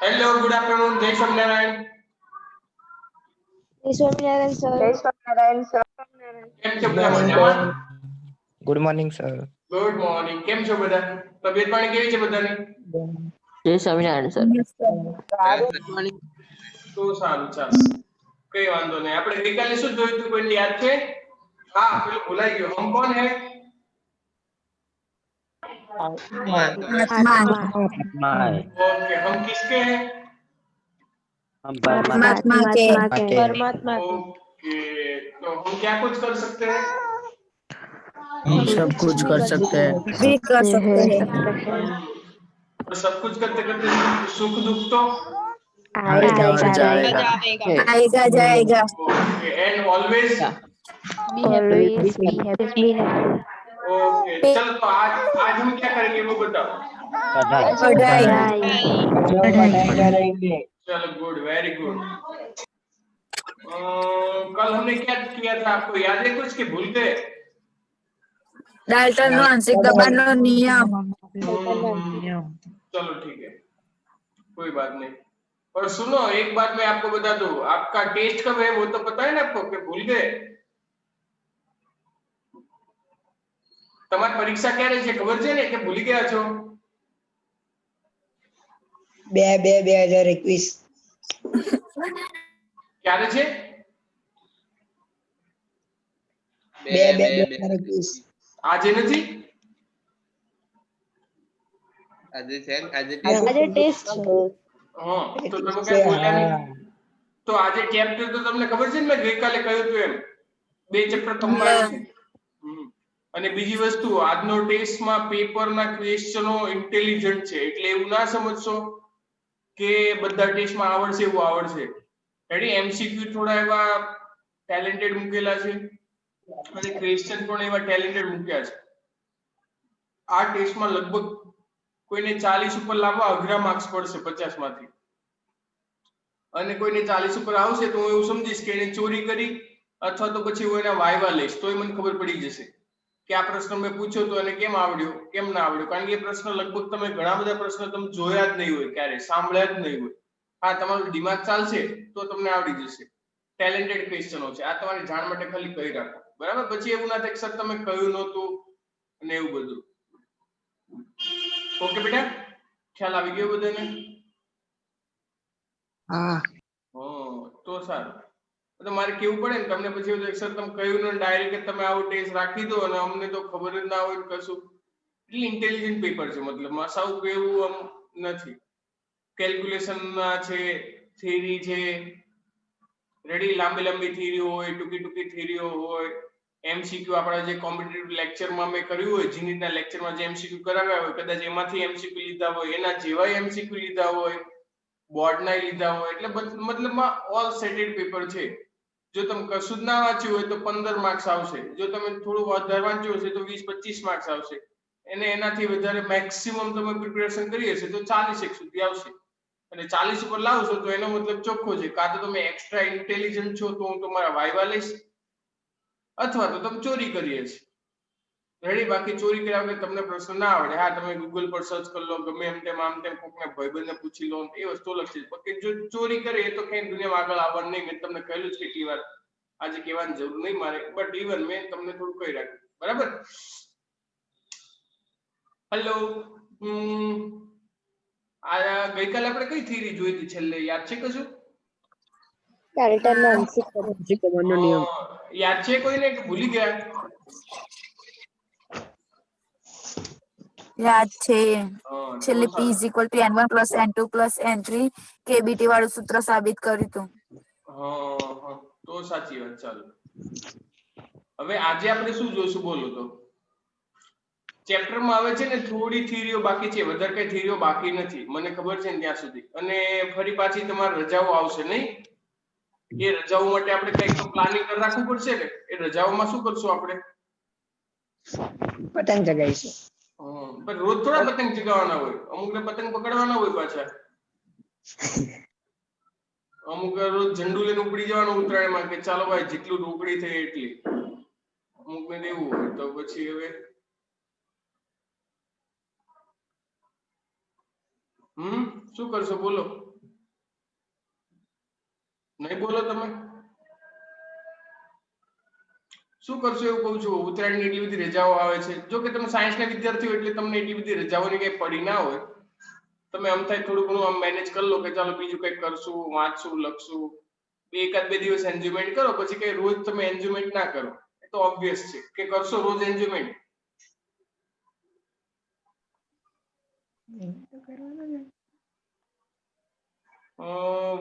Hello, good afternoon, જય સ્વામિનારાયણ. જય Swaminarayan sir. જય સ્વામિનારાયણ સર. કેમ છો બધા મજામાં? Good morning sir. Good morning. કેમ છો બધા? તબિયત પાણી કેવી છે બધાની? જય સ્વામિનારાયણ સર. તો સારું, ચાલો, કઈ વાંધો નહીં. આપણે ગઈકાલે શું જોયું હતું, કોઈને યાદ છે? હા, પેલું ભૂલાઈ ગયું. હમ કોણ હે? ओके, हम किसके हैं? हम परमात्मा के। परमात्मा के। ओके, तो हम क्या कुछ कर सकते हैं? हम सब कुछ कर सकते हैं। भी कर सकते हैं। और सब कुछ करते करते सुख दुख तो आएगा और जाएगा। आएगा जाएगा। Okay, and always always be happy. Okay, चल तो आज हम क्या करेंगे वो बताओ. पढ़ाई। करेंगे। चलो, गुड, वेरी गुड. कल हमने क्या किया था, आपको याद है कुछ कि भूल गए? डाल्टन आंशिक दबाव नियम। चलो ठीक है, कोई बात नहीं. और सुनो, एक बात मैं आपको बता दूं, आपका टेस्ट कब है वो तो पता है ना आपको, कि भूल गए? તમારી પરીક્ષા ક્યારે છે ખબર છે ને, કે ભૂલી ગયા છો? 2/2/2021 ક્યારે છે? 2/2/2021 આજે નથી? આજે છે ને, આજે ટેસ્ટ છે। હા, તો તમે કઈ બોલ્યા નહીં. તો આજે ચેપ્ટર તો તમને ખબર છે ને, મેં ગઈકાલે કહ્યું હતું એમ, બે ચેપ્ટર કમ્બાઈન છે. અને બીજી વસ્તુ, આજનો ટેસ્ટમાં પેપરના ક્વેશ્ચનો ઇન્ટેલિજન્ટ છે, એટલે એવું ના સમજશો કે બધા ટેસ્ટમાં આવડશે એવું આવડશે. રેડી? એમસીક્યુ થોડા એવા ટેલેન્ટેડ મૂકેલા છે અને ક્વેશ્ચન પણ એવા ટેલેન્ટેડ મૂક્યા છે. આ ટેસ્ટમાં લગભગ કોઈને 40 ઉપર લાવવા અઘરા માર્ક્સ પડશે 50 માંથી, અને કોઈને 40 ઉપર આવશે તો હું એવું સમજીશ કે એને ચોરી કરી, અથવા તો પછી હું એના વાયવા લઈશ તોય મને ખબર પડી જશે કે આ પ્રશ્ન મેં પૂછ્યો તો એને કેમ આવડ્યો, કેમ ના આવડ્યો. કારણ કે એ પ્રશ્ન લગભગ તમે ઘણા બધા પ્રશ્નો તમે જોયા જ નહીં હોય, ક્યારે સાંભળ્યા જ નહીં હોય. હા, તમારું દિમાગ ચાલશે તો તમને આવડી જશે. ટેલેન્ટેડ ક્વેશ્ચનો છે આ, તમારી જાણ માટે ખાલી કહી રાખો, બરાબર? પછી એવું ના થાય કે સર તમે કહ્યું નહોતું અને એવું બધું. ઓકે બેટા, ખ્યાલ આવી ગયો બધાને? હા, તો સારું. તો મારે કેવું પડે ને તમને, પછી એવું સર તમે કહ્યું ને ડાયરેક્ટ તમે આવો ટેસ્ટ રાખી દો અને અમને તો ખબર જ ના હોય કશું. એટલે ઇન્ટેલિજન્ટ પેપર છે, મતલબ સાવ કેવું આમ નથી. કેલ્ક્યુલેશન છે, થિયરી છે, રેડી? લાંબી લાંબી થિયરીઓ હોય, ટૂંકી ટૂંકી થિયરીઓ હોય. એમસીક્યુ આપણા જે કોમ્પિટિટિવ લેક્ચરમાં મેં કર્યું હોય, જીનીટના લેક્ચરમાં જે એમસીક્યુ કરાવ્યા હોય, કદાચ એમાંથી એમસીક્યુ લીધા હોય, એના જેવા એમસીક્યુ લીધા હોય, બોર્ડના લીધા હોય. એટલે મતલબમાં ઓલ સેટેડ પેપર છે. જો તમે કશું જ ના વાંચ્યું હોય તો 15 માર્ક્સ આવશે, જો તમે થોડું વધારે વાંચ્યું હશે તો 20-25 માર્ક્સ આવશે, અને એનાથી વધારે મેક્સિમમ તમે પ્રિપેરેશન કરી હશે તો 40 સુધી આવશે. અને 40 ઉપર લાવશો તો એનો મતલબ ચોખ્ખો છે, કાં તો તમે એક્સ્ટ્રા ઇન્ટેલિજન્ટ છો તો હું તમારા વાયવા લઈશ, અથવા તો તમે ચોરી કરી હશે. રેડી? બાકી ચોરી કર્યા વગર તમને પ્રશ્ન ના આવડે, હા તમે ગૂગલ પર સર્ચ કરી લો, ગમે એમ તેમ આમ તેમ કોકને ભાઈબંધને પૂછી લો, એ વસ્તુ અલગ છે. બાકી જો ચોરી કરે એ તો કઈ દુનિયામાં આગળ આવવાનું નહીં. મેં તમને કહેલું જ કેટલી વાર, આજે કહેવાની જરૂર નહીં મારે, બટ ઇવન મેં તમને થોડું કહી રાખ્યું, બરાબર? હેલો. આ ગઈકાલે આપણે કઈ થિયરી જોઈ હતી છેલ્લે, યાદ છે કશું? डाल्टन आंशिक યાદ છે કોઈને કે ભૂલી ગયા? याद छे। તો છેલ્લે p સારું. = n1 + n2 + n3 કેબીટી વાળું સૂત્ર સાબિત કર્યું હતું। તો સાચી વાત. ચાલો, હવે આજે આપણે શું જોઈશું બોલો તો? ચેપ્ટરમાં આવે છે ને થોડી થિયરીઓ બાકી છે, વધારે કઈ થિયરીઓ બાકી નથી, મને ખબર છે ને ત્યાં સુધી. અને ફરી પાછી તમારે રજાઓ આવશે નહીં? એ રજાઓ માટે આપણે કંઈક તો પ્લાનિંગ કરી રાખવું પડશે ને. એ રજાઓમાં શું કરશું આપણે? પતંગ ચગાવીશું. પણ રોજ થોડા પતંગ ચગાવવાના હોય, અમુકને પતંગ પકડવાના હોય પાછા. અમુક રોજ ઝંડુ લઈને ઉપડી જવાનું ઉત્તરાયણમાં કે ચાલો ભાઈ જેટલું રોકડી થઈ એટલી. અમુકને એવું હોય તો પછી હવે શું કરશો બોલો? નહીં બોલો તમે શું કરશો એવું કહું છું. ઉત્તરાયણની એટલી બધી રજાઓ આવે છે. જો કે તમે સાયન્સના વિદ્યાર્થીઓ એટલે તમને એટલી બધી રજાઓની કઈ પડી ના હોય. તમે આમ થાય થોડું ઘણું આમ મેનેજ કરી લો કે ચાલો બીજું કંઈક કરશું, વાંચશું, લખશું, એકાદ બે દિવસ એન્જોયમેન્ટ કરો. પછી કઈ રોજ તમે એન્જોયમેન્ટ ના કરો, એ તો ઓબ્વિયસ છે કે કરશો રોજ એન્જોયમેન્ટ.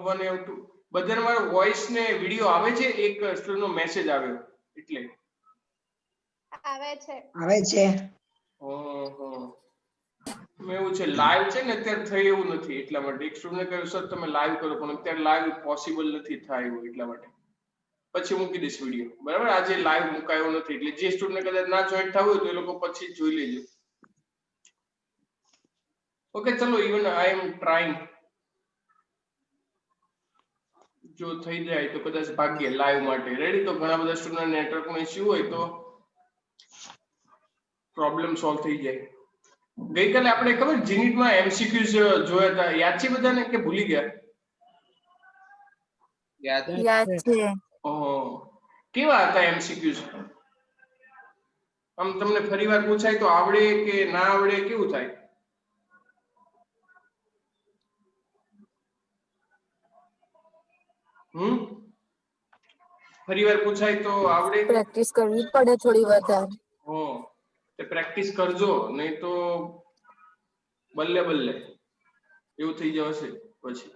વન એવ ટુ બધાને મારો વોઇસ ને વિડીયો આવે છે. એક સ્ટુડન્ટનો મેસેજ આવ્યો એટલે આવે છે. ઓહો એવું છે. લાઈવ છે ને અત્યારે થઈ એવું નથી એટલા માટે એક સ્ટુડન્ટે કહ્યું સર તમે લાઈવ કરો, પણ અત્યારે લાઈવ પોસિબલ નથી થાય એવું એટલા માટે પછી મૂકી દઈશ વિડીયો. બરાબર, આજે લાઈવ મુકાયો નથી એટલે જે સ્ટુડન્ટ કદાચ ના જોઈન્ટ થવું હોય તો એ લોકો પછી જોઈ લેજો. ઓકે ચલો, ઇવન આઈ એમ ટ્રાઇંગ. જો થઈ જાય તો કદાચ ભાગ્ય લાઈવ માટે રેડી. તો ઘણા બધા સ્ટુડન્ટ નેટવર્કનો ઇશ્યુ હોય તો પ્રોબ્લેમ સોલ્વ થઈ જાય. ગઈકાલે આપણે ખબર જીનીટમાં એમસીક્યુઝ જોયા હતા, યાદ છે બધાને કે ભૂલી ગયા? યાદ છે. ઓહ કેવા હતા એમસીક્યુઝ? આમ તમને ફરીવાર પૂછાય તો આવડે કે ના આવડે કેવું થાય? ફરીવાર પૂછાય તો આવડે? પ્રેક્ટિસ કરવી પડે થોડી વધારે. તે પ્રેક્ટિસ કરજો, નહીં તો બલ્લે બલ્લે એવું થઈ જશે પછી.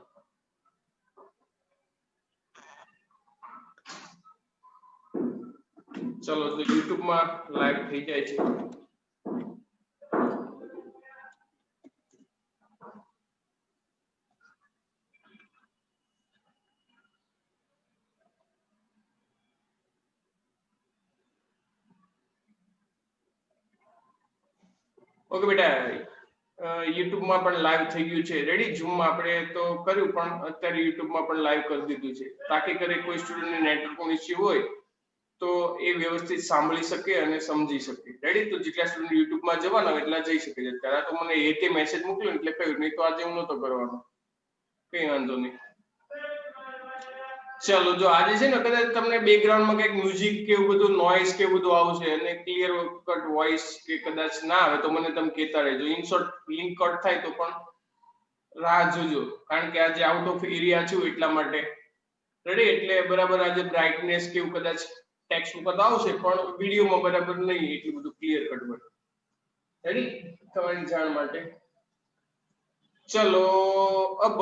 ચલો તો YouTube માં લાઈવ થઈ જાય છે. ઓકે બેટા, YouTube માં પણ લાઈવ થઈ ગયું છે. રેડી, Zoom માં આપણે તો કર્યું પણ અત્યારે YouTube માં પણ લાઈવ કરી દીધું છે, તાકી કરે કોઈ સ્ટુડન્ટને નેટવર્કનો ઇશ્યુ હોય તો એ વ્યવસ્થિત સાંભળી શકે અને સમજી શકે. રેડી, તો જેટલા સ્ટુડન્ટ YouTube માં જવાના હોય એટલા જઈ શકે છે. ત્યારે તો મને એતે મેસેજ મોકલ્યો એટલે કહ્યું, નહીં તો આજે હું નહોતો કરવાનો. કઈ વાંધો નહીં. ચલો, જો આજે છે ને કદાચ તમને બેકગ્રાઉન્ડમાં કંઈક મ્યુઝિક કે એવું બધું નોઇઝ કે બધું આવશે અને ક્લિયર કટ વોઇસ કે કદાચ ના આવે તો મને તમે કહેતા રહેજો. ઇન શોર્ટ લિંક કટ થાય તો પણ રાહ જોજો, કારણ કે આજે આઉટ ઓફ એરિયા છું એટલા માટે. રેડી, એટલે બરાબર આજે બ્રાઇટનેસ કે એવું કદાચ ટેક્સ્ટ ઉપર આવશે પણ વિડીયોમાં બરાબર નહીં એટલું બધું ક્લિયર કટ હોય. રેડી, તમારી જાણ માટે. चलो अब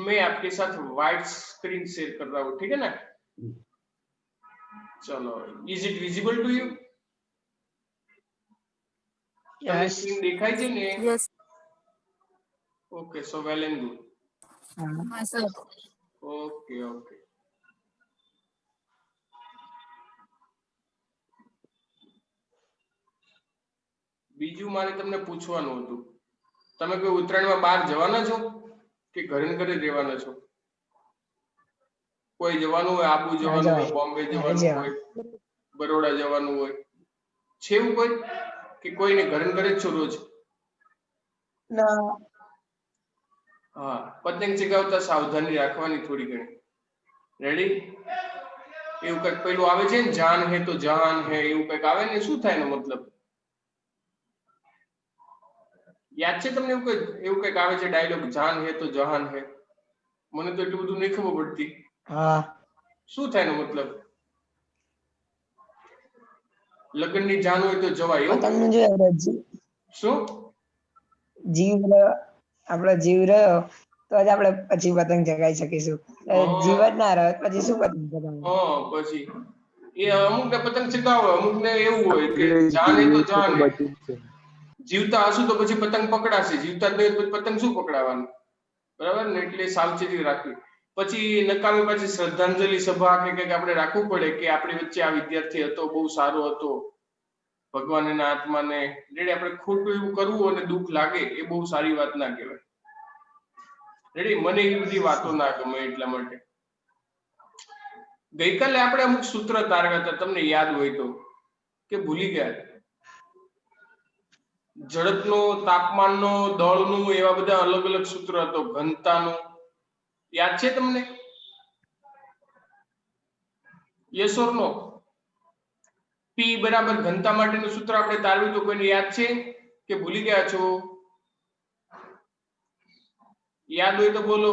मैं आपके साथ व्हाइट स्क्रीन शेयर कर रहा हूँ, ठीक है ना? चलो, is it visible to you? Yes. Screen દેખાય છે ને? Yes. Okay, so well and good. હા સર. Okay okay. બીજું મારે તમને પૂછવાનું હતું, તમે કોઈ ઉત્તરાયણમાં બહાર જવાના છો કે ઘરે ને ઘરે રહેવાના છો? કોઈ જવાનું હોય, આબુ જવાનું હોય, બોમ્બે જવાનું હોય, બરોડા જવાનું હોય, છે એવું કોઈ કે કોઈને ઘરે ને ઘરે જ છો રોજ? ના. હા, પતંગ ચગાવતા સાવધાની રાખવાની થોડી ઘણી. રેડી? એવું કંઈક પેલું આવે છે ને, જાન હે તો જહાન હે, એવું કંઈક આવે ને, શું થાય એનો મતલબ યાદ છે તમને? એવું કંઈક આવે છે ડાયલોગ, જાન હે તો જહાન હે. મને તો એટલું બધું નહીં ખબર પડતી. હા. શું થાય એનો મતલબ? લગ્નની જાન હોય તો જવાય એવું? પતંગ નું જે શું જીવ રહ્યો, આપણો જીવ રહ્યો તો જ આપણે પછી પતંગ ચગાવી શકીશું. જીવ જ ના રહ્યો પછી શું પતંગ ચગાવવાનું? પછી એ અમુક ને પતંગ ચગાવે, અમુક ને એવું હોય કે જાન હે તો જાન હે. જીવતા હશું તો પછી પતંગ પકડાશે, જીવતા જ નહીં તો પતંગ શું પકડાવાનું? બરાબર ને? એટલે સાવચેતી રાખવી. પછી નકામી પાછી શ્રદ્ધાંજલિ સભા કે કંઈક આપણે રાખવું પડે કે આપણી વચ્ચે આ વિદ્યાર્થી હતો, બહુ સારો હતો, ભગવાન એના આત્માને. રેડી, આપણે ખોટું એવું કરવું અને દુઃખ લાગે એ બહુ સારી વાત ના કહેવાય. રેડી, મને એ બધી વાતો ના ગમે એટલા માટે. ગઈકાલે આપણે અમુક સૂત્ર તારવ્યા હતા, તમને યાદ હોય તો, કે ભૂલી ગયા? ઝડપનો, તાપમાનનો, દળનું, એવા બધા અલગ અલગ સૂત્ર હતો, ઘનતાનું, યાદ છે તમને? Yes or no? P બરાબર ઘનતા માટેનું સૂત્ર આપણે તારવ્યું તો કોઈને યાદ છે કે ભૂલી ગયા છો? યાદ હોય તો બોલો.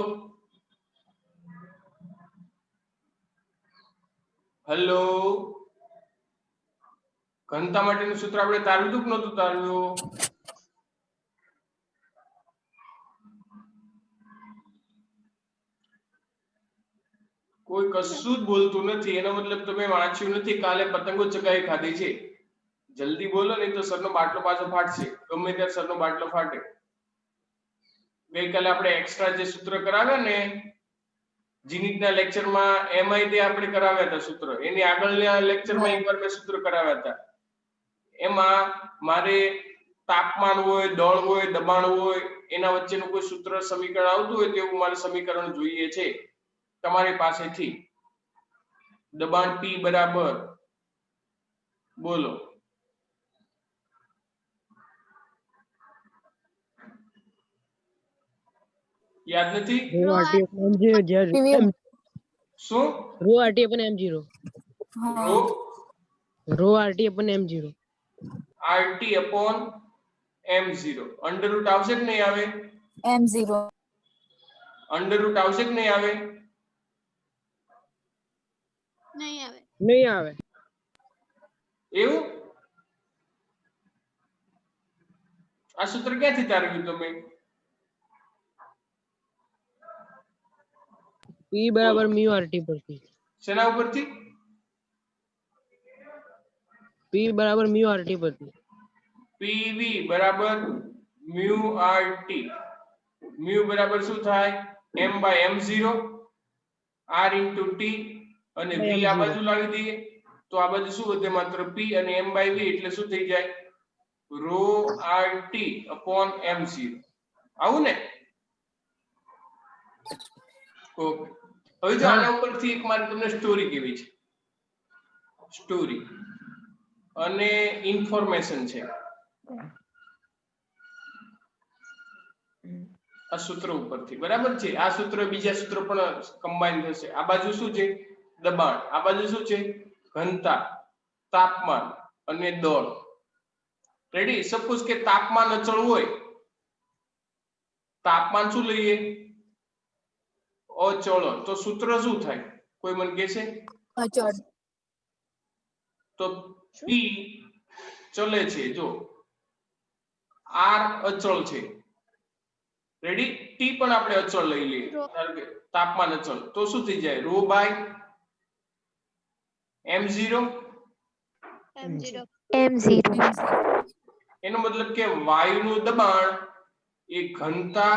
હેલો, ઘનતા માટેનું સૂત્ર આપણે તારવ્યું હતું કે નહોતું તારવ્યું? કોઈ કશું જ બોલતું નથી, એનો મતલબ તમે વાંચ્યું નથી. કાલે પતંગો ચગાવી ખાધી છે. જલ્દી બોલો, નહીં તો સરનો બાટલો પાછો ફાટશે. ગમે ત્યારે સરનો બાટલો ફાટે. ગઈકાલે આપણે એક્સ્ટ્રા જે સૂત્ર કરાવ્યા ને જીનિટના લેક્ચરમાં, એમાંય તે આપણે કરાવ્યા હતા સૂત્ર. એની આગળના લેક્ચરમાં એકવાર મેં સૂત્ર કરાવ્યા હતા. એમાં મારે તાપમાન હોય, દળ હોય, દબાણ હોય, એના વચ્ચેનું કોઈ સૂત્ર સમીકરણ આવતું હોય તેવું મારે સમીકરણ જોઈએ છે તમારી પાસેથી. દબાણ P બરાબર બોલો. યાદ નથી? શું? Rho RT upon M0. Rho rho RT upon M0. RT upon M0. Under root આવશે કે નહીં આવે? M0. અંડર રૂટ આવશે કે નહીં આવે? નહીં આવે. નહીં આવે. એવું? આ સૂત્ર ક્યાંથી તારવ્યું તમે? P બરાબર mu RT પરથી. શેના ઉપરથી? P બરાબર mu RT પરથી. PV બરાબર mu RT. mu બરાબર શું થાય? M by M0 R into T અને V આ બાજુ લાવી દઈએ તો આ બાજુ શું વધે? માત્ર P અને M by V એટલે શું થઈ જાય? rho RT upon M0. આવું ને? ઓકે. હવે જો આના ઉપરથી એક મારે તમને સ્ટોરી કેવી છે. સ્ટોરી અને ઇન્ફોર્મેશન છે. આ સૂત્ર ઉપરથી બરાબર છે. આ સૂત્ર બીજા સૂત્ર પણ કમ્બાઈન થશે. આ બાજુ શું છે? દબાણ. આ બાજુ શું છે? ઘનતા, તાપમાન અને દળ. રેડી? સપોઝ કે તાપમાન અચળ હોય, તાપમાન શું લઈએ? અચળ. તો સૂત્ર શું થાય? કોઈ મને કહેશે? અચળ. તો P ચલે છે, જો R અચળ છે. રેડી? T પણ આપણે અચળ લઈ લઈએ. ધારો કે તાપમાન અચળ, તો શું થઈ જાય? ρ બાય M0. એનો મતલબ કે વાયુનું દબાણ એ ઘનતા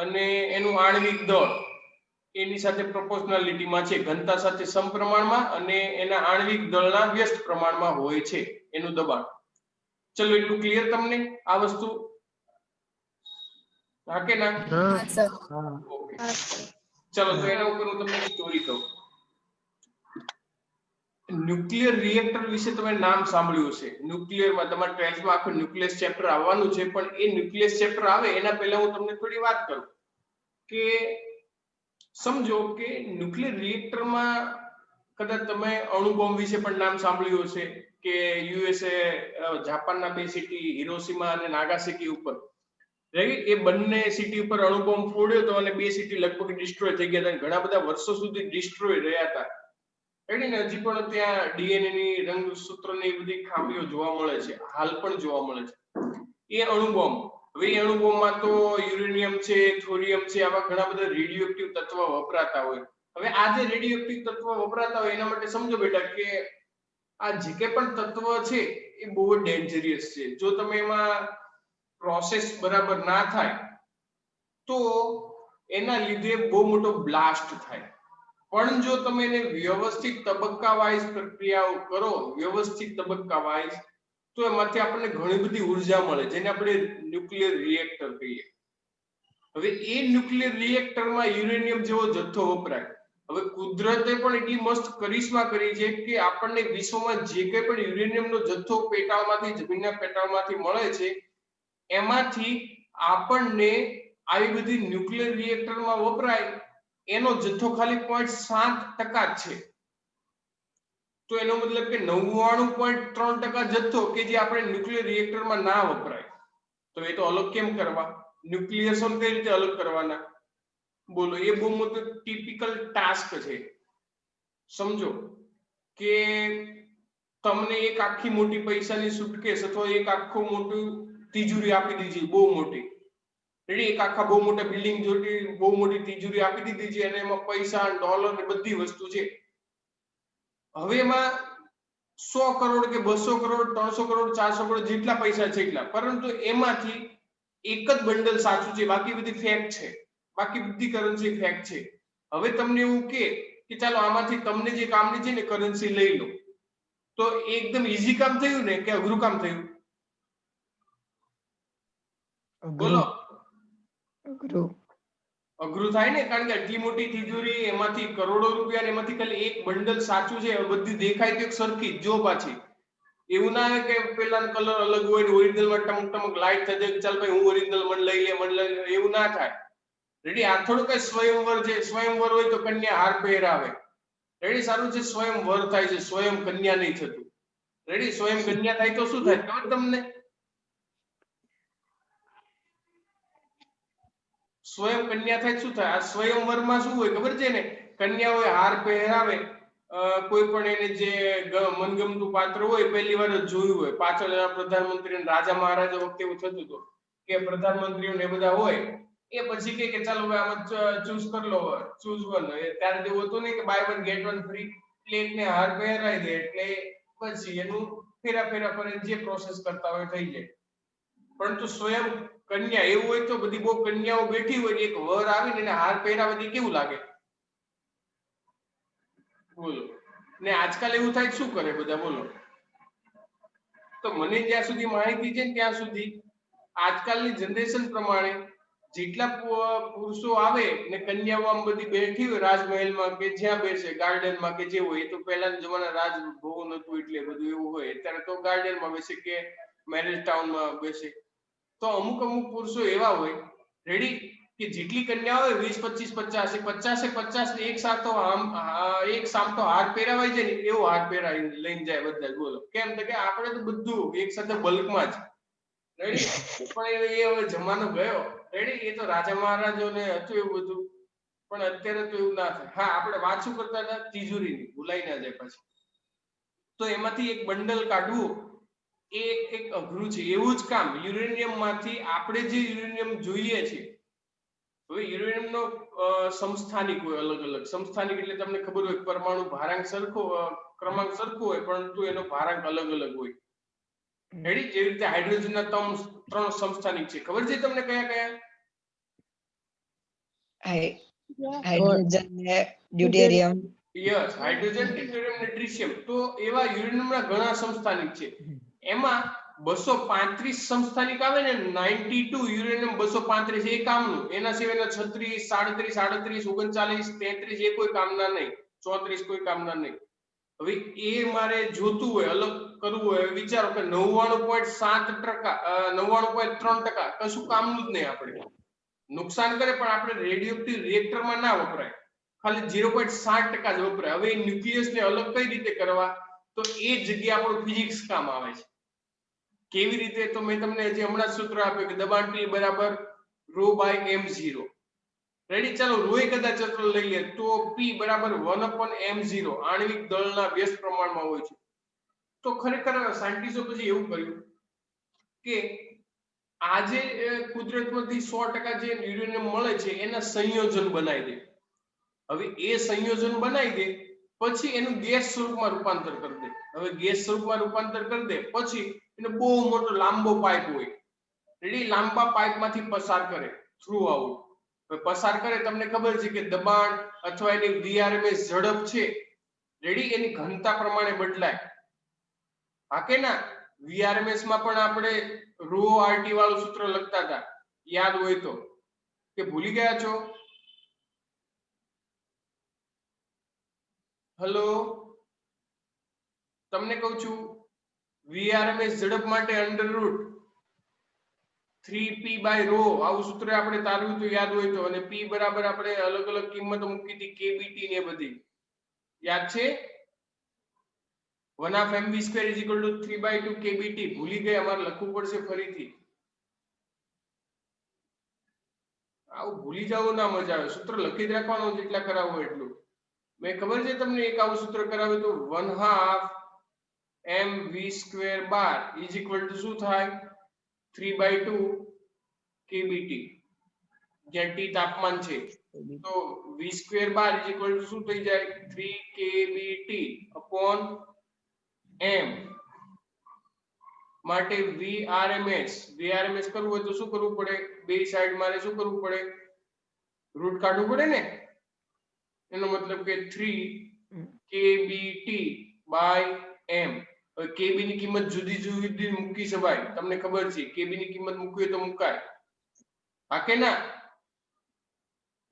અને એનું આણ્વિક દળ એની સાથે પ્રોપોર્શનાલિટીમાં છે. ઘનતા સાથે સમપ્રમાણમાં અને એના આણ્વિક દળના વ્યસ્ત પ્રમાણમાં હોય છે એનું દબાણ. ચલો, એટલું ક્લિયર તમને આ વસ્તુ? હા કે ના? હા સર. ઓકે. ચલો, તો એના ઉપર હું તમને સ્ટોરી કહું. ન્યુક્લિયર રિએક્ટર વિશે તમે નામ સાંભળ્યું હશે. ન્યુક્લિયરમાં તમારા 12th માં આખું ન્યુક્લિયસ ચેપ્ટર આવવાનું છે, પણ એ ન્યુક્લિયસ ચેપ્ટર આવે એના પહેલા હું તમને થોડી વાત કરું કે સમજો કે ન્યુક્લિયર રિએક્ટરમાં કદાચ તમે અણુ બોમ્બ વિશે પણ નામ સાંભળ્યું હશે કે યુએસએ જાપાનના બે સિટી હિરોશિમા અને નાગાસાકી ઉપર રાઈટ, એ બંને સિટી ઉપર અણુ બોમ્બ ફોડ્યો હતો અને બે સિટી લગભગ ડિસ્ટ્રોય થઈ ગયા હતા. ઘણા બધા વર્ષો સુધી ડિસ્ટ્રોય રહ્યા હતા. એટલે હજી પણ ત્યાં ડીએનએ ની રંગસૂત્રની બધી ખામીઓ જોવા મળે છે, હાલ પણ જોવા મળે છે. એ અણુ બોમ્બ, હવે એ અણુ બોમ્બમાં તો યુરેનિયમ છે, થોરિયમ છે, આવા ઘણા બધા રેડિયોએક્ટિવ તત્વો વપરાતા હોય. હવે આ જે રેડિયોએક્ટિવ તત્વો વપરાતા હોય એના માટે સમજો બેટા કે આ જે કે પણ તત્વ છે એ બહુ જ ડેન્જરિયસ છે. જો તમે એમાં પ્રોસેસ બરાબર ના થાય તો એના લીધે બહુ મોટો બ્લાસ્ટ થાય. પણ જો તમે એને વ્યવસ્થિત તબક્કા વાઇઝ પ્રક્રિયાઓ કરો, વ્યવસ્થિત તબક્કા વાઇઝ, તો એમાંથી આપણને ઘણી બધી ઉર્જા મળે, જેને આપણે ન્યુક્લિયર રિએક્ટર કહીએ. હવે એ ન્યુક્લિયર રિએક્ટરમાં યુરેનિયમ જેવો જથ્થો વપરાય. હવે કુદરતે પણ એટલી મસ્ત કરિશ્મા કરી છે કે આપણને વિશ્વમાં જે કંઈ પણ યુરેનિયમનો જથ્થો પેટાળમાંથી, જમીનના પેટાળમાંથી મળે છે, એમાંથી આપણને આવી બધી ન્યુક્લિયર રિએક્ટરમાં વપરાય એનો જથ્થો ખાલી 0.7% જ છે. તો એનો મતલબ કે 99.3% જથ્થો કે જે આપણે ન્યુક્લિયર રિએક્ટરમાં ના વપરાય. તો એ તો અલગ કેમ કરવા? ન્યુક્લિયસોન કઈ રીતે અલગ કરવાના? બોલો, એ બહુ મોટો ટિપિકલ ટાસ્ક છે. સમજો કે તમને એક આખી મોટી પૈસાની સુટકેસ અથવા એક આખું મોટું તિજોરી આપી દીધી, બહુ મોટી રેડી, એક આખા બહુ મોટા બિલ્ડિંગ જોડી બહુ મોટી તિજોરી આપી દીધી છે અને એમાં પૈસા, ડોલર ને બધી વસ્તુ છે. હવે એમાં 100 કરોડ કે 200 કરોડ 300 કરોડ 400 કરોડ જેટલા પૈસા છે એટલા, પરંતુ એમાંથી એક જ બંડલ સાચું છે, બાકી બધી ફેક છે, બાકી બધી કરન્સી ફેક છે. હવે તમને એવું કે ચાલો આમાંથી તમને જે કામની છે ને કરન્સી લઈ લો, તો એકદમ ઈઝી કામ થયું ને કે અઘરું કામ થયું? બોલો, અઘરું થાય ને, કારણ કે આટલી મોટી તિજોરી, એમાંથી કરોડો રૂપિયા, એમાંથી ખાલી એક બંડલ સાચું છે, બધી દેખાય તો એક સરખી જ, જો પાછી એવું ના હોય કે પેલા કલર અલગ હોય, ઓરિજિનલ માં ટમટમક લાઈટ થઈ જાય, ચાલ ભાઈ હું ઓરિજિનલ મને લઈ લે, એવું ના થાય. રેડી, આ થોડું કઈ સ્વયંવર છે. સ્વયંવર હોય તો કન્યા હાર પહેરાવે. રેડી, સારું છે સ્વયંવર થાય છે, સ્વયં કન્યા નહીં થતું. રેડી, સ્વયં કન્યા થાય તો શું થાય ખબર તમને? સ્વયં કન્યા થાય શું થાય? આ સ્વયંવરમાં શું હોય ખબર છે ને? કન્યા હોય, હાર પહેરાવે, કોઈ પણ એને જે મનગમતું પાત્ર હોય, પહેલી વાર જોયું હોય, પાછળ પ્રધાનમંત્રી રાજા મહારાજા વખતે એવું થતું હતું કે પ્રધાનમંત્રીઓ ને બધા હોય, એ પછી કે ચાલો હવે આમાં ચૂઝ કરી લો, ચૂઝ વન. ત્યારે જેવું હતું નહીં કે buy one get one free, એટલે એકને હાર પહેરાવી દે એટલે પછી એનું ફેરા ફેરા પર જે પ્રોસેસ કરતા હોય થઈ જાય. પરંતુ સ્વયં કન્યા એવું હોય તો બધી બહુ કન્યાઓ બેઠી હોય, એક વર આવીને એને હાર પહેરાવે, કેવું લાગે? બોલો. ને આજકાલ એવું થાય શું કરે બધા? બોલો. તો મને જ્યાં સુધી માહિતી છે ત્યાં સુધી આજકાલની જનરેશન પ્રમાણે જેટલા પુરુષો આવે ને કન્યાઓ આમ બધી બેઠી હોય રાજમહેલમાં કે જ્યાં બેસે, ગાર્ડનમાં કે જે હોય, એ તો પહેલાના જમાના રાજભવન હતું એટલે બધું એવું હોય. અત્યારે તો ગાર્ડનમાં બેસે કે મેરેજ ટાઉનમાં બેસે. તો અમુક અમુક પુરુષો એવા હોય રેડી કે જેટલી કન્યા હોય 20 25 50 એક સાથ એક સામતો હાર પહેરાવાય છે ને એવો હાર પહેરાવી લઈને જાય બધા. બોલો કેમ? તો કે આપણે તો બધું એક સાથે બલ્કમાં જ રેડી. પણ એ હવે જમાનો ગયો રેડી. એ તો રાજા મહારાજોને હતું એવું બધું, પણ અત્યારે તો એવું ના થાય. હા, આપણે વાત શું કરતા હતા? તિજોરીની. ભૂલાઈ ના જાય પછી. તો એમાંથી એક બંડલ કાઢવું એ એક અઘરું છે. એવું જ કામ યુરેનિયમ માંથી આપણે જે યુરેનિયમ જોઈએ છે, હવે યુરેનિયમ નો સમસ્થાનિક હોય, અલગ અલગ સમસ્થાનિક એટલે તમને ખબર હોય પરમાણુ ભારાંક સરખો, ક્રમાંક સરખો હોય, પરંતુ એનો ભારાંક અલગ અલગ હોય. રેડી? જેવી રીતે હાઇડ્રોજન ના 3 સમસ્થાનિક છે. ખબર છે તમને કયા કયા? હાઇડ્રોજન ને ડ્યુટેરિયમ. યસ, હાઇડ્રોજન, ટ્રિટિયમ ને ટ્રિશિયમ. તો એવા યુરેનિયમના ઘણા સમસ્થાનિક છે. એમાં 235 સમસ્થાનિક આવે ને, 92 યુરેનિયમ 235 એ કામનું. એના સિવાયના 36 37 38 39 33 એ કોઈ કામના નહીં, 34 કોઈ કામના નહીં. હવે એ મારે જોતું હોય, અલગ કરવું હોય, વિચારો કે 99.7%, 99.3% કશું કામનું જ નહીં. આપણે નુકસાન કરે પણ આપણે રેડિયોએક્ટિવ રિએક્ટરમાં ના વપરાય, ખાલી 0.7% જ વપરાય. હવે ન્યુક્લિયસ ને અલગ કઈ રીતે કરવા? તો એ જગ્યાએ આપણું ફિઝિક્સ કામ આવે છે. કેવી રીતે? તો મેં તમને જે હમણાં સૂત્ર આપ્યું કે દબાણ T બરાબર ρ/m0. રેડી? ચાલો ρ એ કદાચ ચલ લઈએ તો P બરાબર 1/m0 આણ્વિક દળના વ્યસ્ત પ્રમાણમાં હોય છે. તો ખરેખર સાયન્ટિસ્ટો પછી એવું કર્યું કે આજે કુદરતમાંથી 100% જે યુરેનિયમ મળે છે એના સંયોજન બનાવી દે. હવે એ સંયોજન બનાવી દે પછી એનું ગેસ સ્વરૂપમાં રૂપાંતર કરી દે. હવે ગેસ સ્વરૂપમાં રૂપાંતર કરી દે પછી એને બહુ મોટો લાંબો પાઇપ હોય રેડી, લાંબા પાઇપમાંથી પસાર કરે થ્રુ આઉટ. હવે પસાર કરે, તમને ખબર છે કે દબાણ અથવા એની VRMS ઝડપ છે રેડી, એની ઘનતા પ્રમાણે બદલાય. હા કે ના? VRMS માં પણ આપણે ρRT વાળું સૂત્ર લખતા હતા, યાદ હોય તો, કે ભૂલી ગયા છો? હેલો, તમને કહું છું VRMS ઝડપ માટે √3 3p/ρ આવું સૂત્ર આપણે તારવ્યું તો યાદ હોય તો, અને p બરાબર આપણે અલગ અલગ કિંમતો મૂકી હતી kbt ને બધી યાદ છે. 1/2 mv² = 3/2 kbt. ભૂલી ગયા, અમારે લખવું પડશે ફરીથી. આવું ભૂલી જાવ ના મજા આવે. સૂત્ર લખી જ રાખવાનું જેટલા કરાવો એટલું. મેં ખબર છે તમને એક આવું સૂત્ર કરાવ્યું તો 1/2 mv² બાર = શું થાય 3/2 kbt, જ્યાં t તાપમાન છે. તો v² બાર = શું થઈ જાય 3 kbt upon m. માટે vrms કરવું હોય તો શું કરવું પડે? બે સાઈડ મારે શું કરવું પડે? રૂટ કાઢવું પડે ને. એનો મતલબ કે 3 kbt/m. હવે kb ની કિંમત જુદી જુદી મૂકી શકાય, તમને ખબર છે. kb ની કિંમત મૂકવી તો મુકાય, હા કે ના?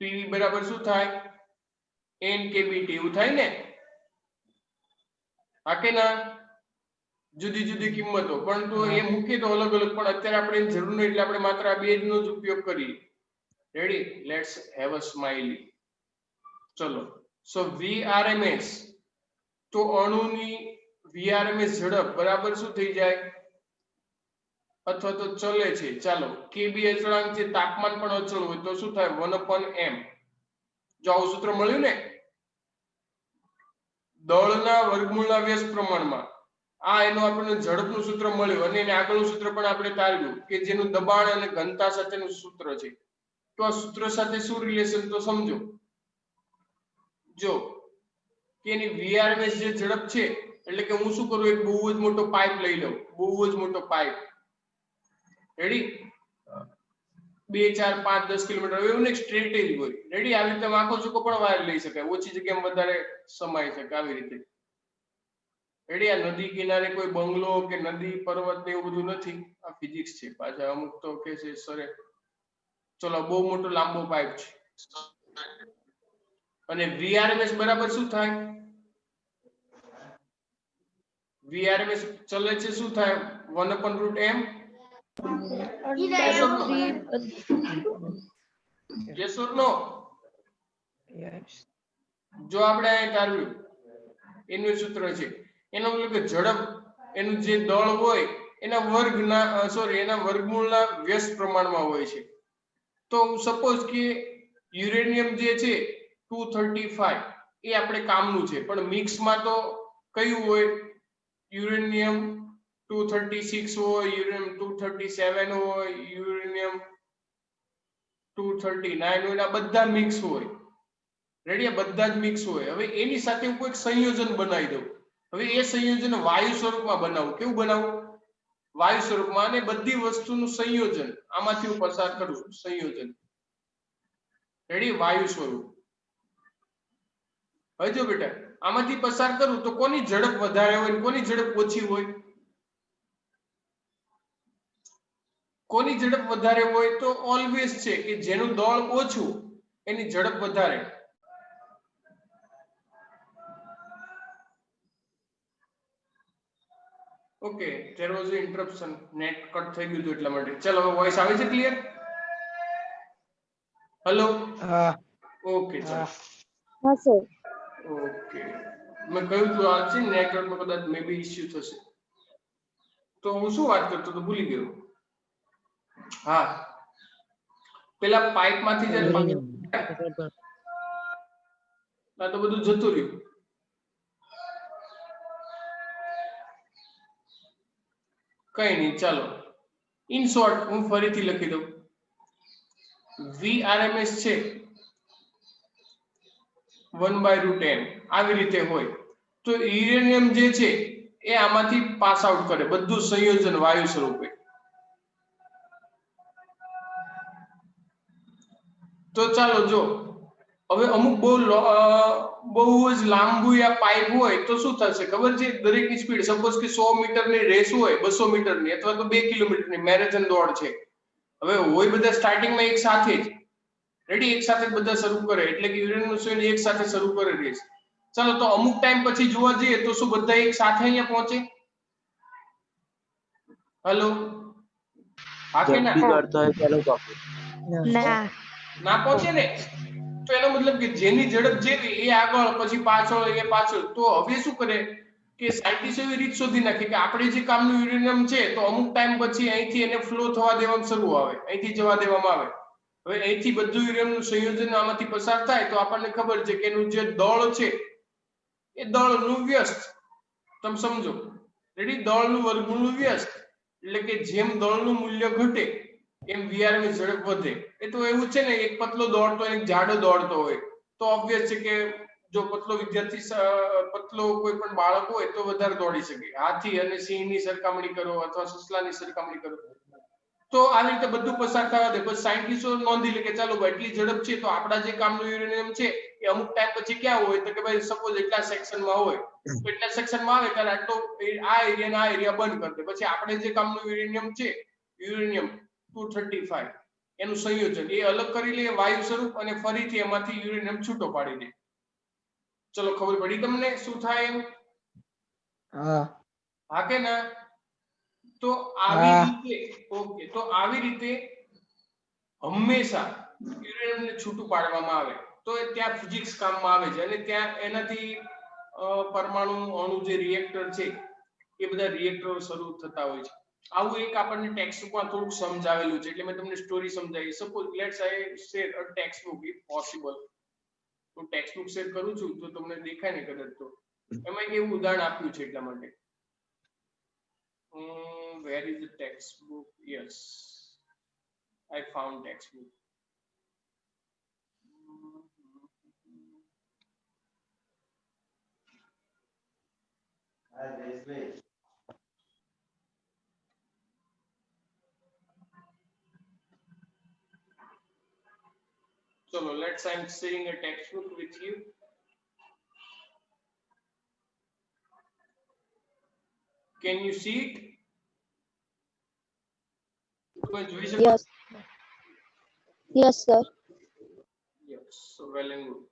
pv બરાબર શું થાય n kbt, એવું થાય ને, હા કે ના? જુદી જુદી કિંમતો, પરંતુ એ મૂકીએ તો અલગ અલગ, પણ અત્યારે આપણે એની જરૂર નહીં એટલે આપણે માત્ર આ બે જ નો જ ઉપયોગ કરીએ. Ready? Let's have a smiley. ચલો, સો vrms, તો અણુની vrms ઝડપ બરાબર શું થઈ જાય? અથવા તો ચલે છે. ચાલો, kb અચળાંક છે, તાપમાન પણ અચળ હોય તો શું થાય 1/m. જો આવું સૂત્ર મળ્યું ને, દળના વર્ગમૂળના વ્યસ્ત પ્રમાણમાં. આ એનું આપણને ઝડપનું સૂત્ર મળ્યું, અને એને આગળનું સૂત્ર પણ આપણે તાર્યું કે જેનું દબાણ અને ઘનતા સાથેનું સૂત્ર છે. તો આ સૂત્ર સાથે શું રિલેશન તો સમજો. જો કે એની vrms જે ઝડપ છે, એટલે કે હું શું કરું, એક બહુ જ મોટો પાઇપ લઈ લઉં, બહુ જ મોટો પાઇપ. રેડી? 2 4 5 10 કિલોમીટર, એવું ને સ્ટ્રેટ જ હોય. રેડી? આવી રીતે આખો ચૂકો પણ વાયર લઈ શકાય, ઓછી જગ્યામાં વધારે સમાઈ શકે, આવી રીતે. રેડી? આ નદી કિનારે કોઈ બંગલો કે નદી પર્વત ને એવું બધું નથી, આ ફિઝિક્સ છે. પાછા અમુક તો કે છે સરે ચલો બહુ મોટો લાંબો પાઇપ છે, અને vrms બરાબર શું થાય? vrms ચલે છે શું થાય 1/√m. yes or no? Yes. જો આપણે અહીં તારવ્યું એનું સૂત્ર છે, એનો મતલબ કે ઝડપ એનું જે દળ હોય એના વર્ગના એના વર્ગમૂળના વ્યસ્ત પ્રમાણમાં હોય છે. તો સપોઝ કે યુરેનિયમ જે છે 235 એ આપણે કામનું છે, પણ મિક્સમાં તો કયું હોય? યુરેનિયમ 236 હોય, યુરેનિયમ 237 હોય, યુરેનિયમ 239 હોય, આ બધા મિક્સ હોય. રેડી? આ બધા જ મિક્સ હોય. હવે એની સાથે હું કોઈક સંયોજન બનાવી દઉં. હવે એ સંયોજન વાયુ સ્વરૂપમાં બનાવું. કેવું બનાવું? વાયુ સ્વરૂપમાં. અને બધી વસ્તુનું સંયોજન આમાંથી હું પસાર કરું, સંયોજન. રેડી? વાયુ સ્વરૂપ. હવે જો બેટા આમાંથી પસાર કરું તો કોની ઝડપ વધારે હોય, કોની ઝડપ ઓછી હોય? કોની ઝડપ વધારે હોય? તો ઓલવેઝ છે કે જેનું દળ ઓછું એની ઝડપ વધારે. Okay, there was an interruption, net cut થઈ ગયું હતું એટલા માટે. ચલો, હવે વોઇસ આવે છે ક્લિયર? હેલો? હા. ઓકે, ચલો. હા સર. ઓકે, મેં કહ્યું તો આ છે નેટવર્કમાં કદાચ મે બી ઇશ્યુ થશે. તો હું શું વાત કરતો તો ભૂલી ગયો. હા, પેલા પાઇપ માંથી જ્યારે આ તો બધું જતું રહ્યું. કઈ નહીં, ચાલો ઇન શોર્ટ હું ફરીથી લખી દઉં. vrms છે 1/√m આવી રીતે હોય તો યુરેનિયમ જે છે એ આમાંથી પાસ આઉટ કરે, બધું સંયોજન વાયુ સ્વરૂપે. તો ચાલો જો હવે અમુક બહુ જ લાંબુ આ પાઇપ હોય તો શું થશે ખબર છે? દરેકની સ્પીડ સપોઝ કે 100 મીટરની રેસ હોય, 200 મીટરની અથવા તો 2 કિલોમીટરની મેરેથોન દોડ છે. હવે હોય બધા સ્ટાર્ટિંગમાં એક સાથે જ. રેડી? એક સાથે બધા શરૂ કરે, એટલે કે યુરેનિયમ શું એક સાથે શરૂ કરે રેસ. ચાલો, તો અમુક ટાઈમ પછી જોવા જઈએ તો શું બધા એક સાથે અહીંયા પહોંચે? હેલો? હા કે ના? ના ના પહોંચે ને, તો એનો મતલબ કે જેની ઝડપ જેવી એ આગળ, પછી પાછળ, એ પાછળ. તો હવે શું કરે કે સાયન્ટિસ્ટો એવી રીત શોધી નાખી કે આપણે જે કામનું યુરેનિયમ છે તો અમુક ટાઈમ પછી અહીંથી એને ફ્લો થવા દેવામાં શરૂ આવે, અહીંથી જવા દેવામાં આવે. હવે અહીંથી બધું યુરેનિયમનું સંયોજન આમાંથી પસાર થાય તો આપણને ખબર છે કે એનું જે દળ છે એ દળનું વ્યસ્ત. તમે સમજો, રેડી? દળનું વર્ગમૂળનું વ્યસ્ત એટલે કે જેમ દળનું મૂલ્ય ઘટે એમ વીઆર ની ઝડપ વધે. એ તો એવું છે ને, એક પતલો દોડતો એક જાડો દોડતો હોય તો ઓબ્વિયસ છે કે જો પતલો વિદ્યાર્થી પતલો કોઈ પણ બાળક હોય તો વધારે દોડી શકે. હાથી અને સિંહની સરખામણી કરો અથવા સસલાની સરખામણી કરો તો આવી રીતે બધું પસાર થવા દે. બસ સાયન્ટિસ્ટો નોંધી લે કે ચાલો ભાઈ એટલી ઝડપ છે તો આપણા જે કામનું યુરેનિયમ છે એ અમુક ટાઈમ પછી ક્યાં હોય તો કે ભાઈ સપોઝ એટલા સેક્શનમાં હોય તો એટલા સેક્શનમાં આવે ત્યારે આટલો આ એરિયા આ એરિયા બંધ કરી દે. પછી આપણે જે કામનું યુરેનિયમ છે, યુરેનિયમ 235 એનું સંયોજન એ અલગ કરી લે વાયુ સ્વરૂપ અને ફરીથી એમાંથી યુરેનિયમ છૂટો પાડી દે. ચલો ખબર પડી તમને શું થાય એમ? હા કે ના? તો આવી રીતે ઓકે, તો આવી રીતે હંમેશા યુરેનિયમને છૂટું પાડવામાં આવે તો ત્યાં ફિઝિક્સ કામમાં આવે છે અને ત્યાં એનાથી પરમાણુ અણુ જે રિએક્ટર છે એ બધા રિએક્ટરો શરૂ થતા હોય છે. આવું એક આપણને ટેક્સ્ટબુકમાં થોડુંક સમજાવેલું છે એટલે મેં તમને સ્ટોરી સમજાવી. Suppose let's I share a textbook if possible. હું ટેક્સ્ટબુક શેર કરું છું તો તમને દેખાય ને કદાચ તો એમાં એક એવું ઉદાહરણ આપ્યું છે એટલા માટે. Where is the textbook? Yes, I found textbook. So I'm sharing a textbook with you. Can you see it? Yes. Yes, sir. Yes, so well and good.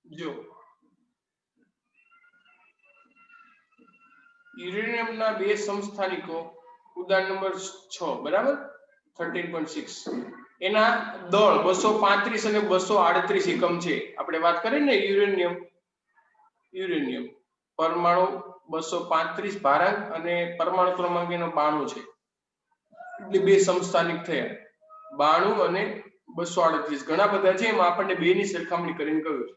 જો યુરેનિયમના બે સમસ્થાનિકો ઉદાહરણ નંબર 6 બરાબર 13.6 એના દળ 235 અને 238 એકમ છે. આપણે વાત કરીએ ને યુરેનિયમ પરમાણુ 235 ભારાંક અને પરમાણુ ક્રમાંક એનો 92 છે એટલે બે સમસ્થાનિક થયા 92 અને 238. ઘણા બધા છે એમાં આપણને બે ની સરખામણી કરીને કહ્યું છે.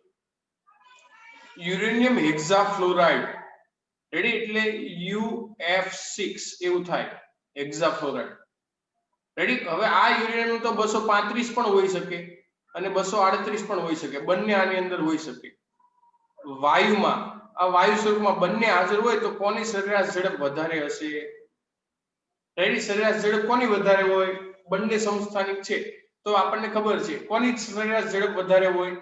યુરેનિયમ હેક્સાફ્લોરાઇડ રેડી એટલે UF6 એવું થાય હેક્સાફ્લોરાઇડ રેડી. હવે આ યુરેનિયમ તો 235 પણ હોઈ શકે અને 238 પણ હોઈ શકે, બંને આની અંદર હોઈ શકે. વાયુમાં આ વાયુ સ્વરૂપમાં બંને હાજર હોય તો કોની સરેરાશ ઝડપ વધારે હશે? રેડી, સરેરાશ ઝડપ કોની વધારે હોય? બંને સમસ્થાનિક છે તો આપણને ખબર છે કોની સરેરાશ ઝડપ વધારે હોય?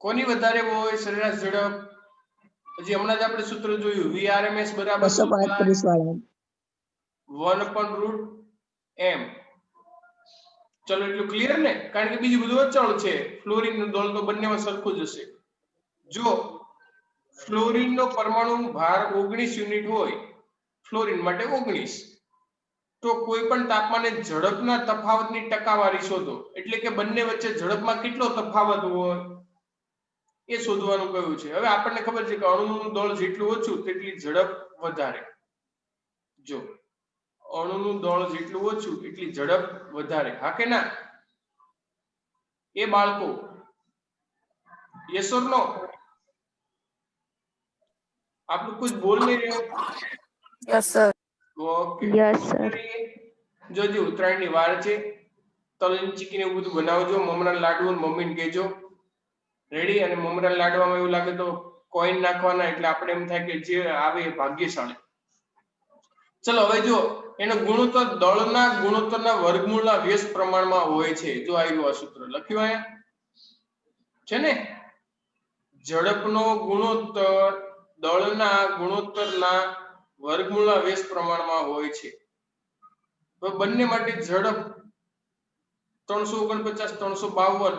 કોની વધારે હોય સરેરાશ ઝડપ? હજી હમણાં જ આપણે સૂત્ર જોયું VRMS બરાબર 235 વાળા 1/√m. ચલો એટલું ક્લિયર ને? કારણ કે બીજું બધું અચળ છે. ફ્લોરિન નું દળ તો બંનેમાં સરખું જ હશે. જો ફ્લોરિન નો પરમાણુ ભાર 19 યુનિટ હોય, ફ્લોરિન માટે 19, તો કોઈ પણ તાપમાને ઝડપના તફાવતની ટકાવારી શોધો. એટલે કે બંને વચ્ચે ઝડપમાં કેટલો તફાવત હોય એ શોધવાનું કહ્યું છે. હવે આપણને ખબર છે કે અણુનું દળ જેટલું ઓછું તેટલી ઝડપ વધારે. જો અણુનું દળ જેટલું ઓછું એટલી ઝડપ વધારે. હા કે ના? એ બાળકો યસ ઓર નો? આપણું कुछ બોલ નહીં રહ્યો. Yes sir. Okay, Yes, sir. જોજો ઉત્તરાયણની વાર છે, તલની ચીકીને એવું બધું બનાવજો, મમરા લાડુ અને મમ્મીને કહેજો રેડી. અને મમરા લાડવામાં એવું લાગે તો કોઈન નાખવાના એટલે આપણે એમ થાય કે જે આવે એ ભાગ્યશાળી. ચલો હવે જો એનો ગુણોત્તર દળના ગુણોત્તરના વર્ગમૂળના વ્યસ્ત પ્રમાણમાં હોય છે. જો આવ્યું આ સૂત્ર લખ્યું અહીંયા છે ને ઝડપનો ગુણોત્તર દળના ગુણોત્તરના વર્ગમૂળના વ્યસ્ત પ્રમાણમાં હોય છે. તો બંને માટે ઝડપ 349 352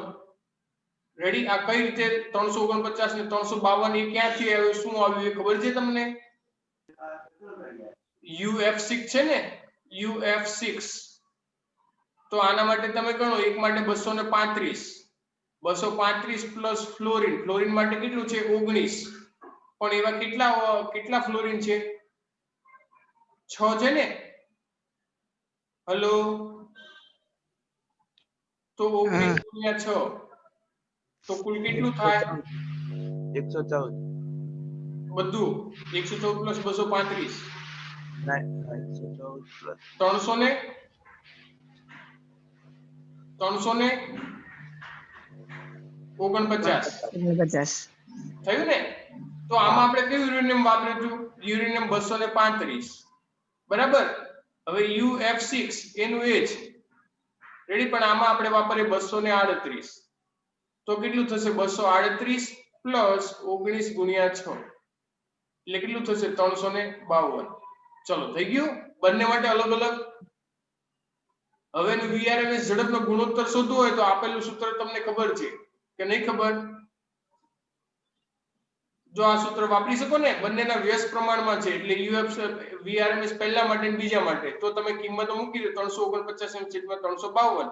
રેડી. આ કઈ રીતે 349 ને 352 એ ક્યાંથી આવ્યું, શું આવ્યું એ ખબર છે તમને? UF6 છે ને, UF6. તો આના માટે તમે ગણો, એક માટે 235 પ્લસ ફ્લોરિન માટે કેટલું છે 19, પણ એવા કેટલા ફ્લોરિન છે? 6 છે ને. હેલો, તો 19 ગુણ્યા 6 તો કુલ કેટલું થાય? 114 બધું 114 પ્લસ 235 349 થયું ને. તો આમાં આપણે કયું યુરેનિયમ વાપર્યું હતું? યુરેનિયમ 235, બરાબર. હવે UF6 એનું એ છે, રેડી, પણ આમાં આપણે વાપરીએ 238. તો કેટલું થશે? 238 પ્લસ 19 ગુણ્યા 6 એટલે કેટલું થશે? 352. ચલો, થઈ ગયું. બંને માટે અલગ અલગ. હવે VRMS ઝડપનો ગુણોત્તર શોધવો હોય તો આપેલું સૂત્ર તમને ખબર છે કે નહીં ખબર? જો આ સૂત્ર વાપરી શકો ને, બંનેના વ્યસ્ત પ્રમાણમાં છે એટલે VRMS પહેલા માટે અને બીજા માટે, તો તમે કિંમતો મૂકી દો 349/352.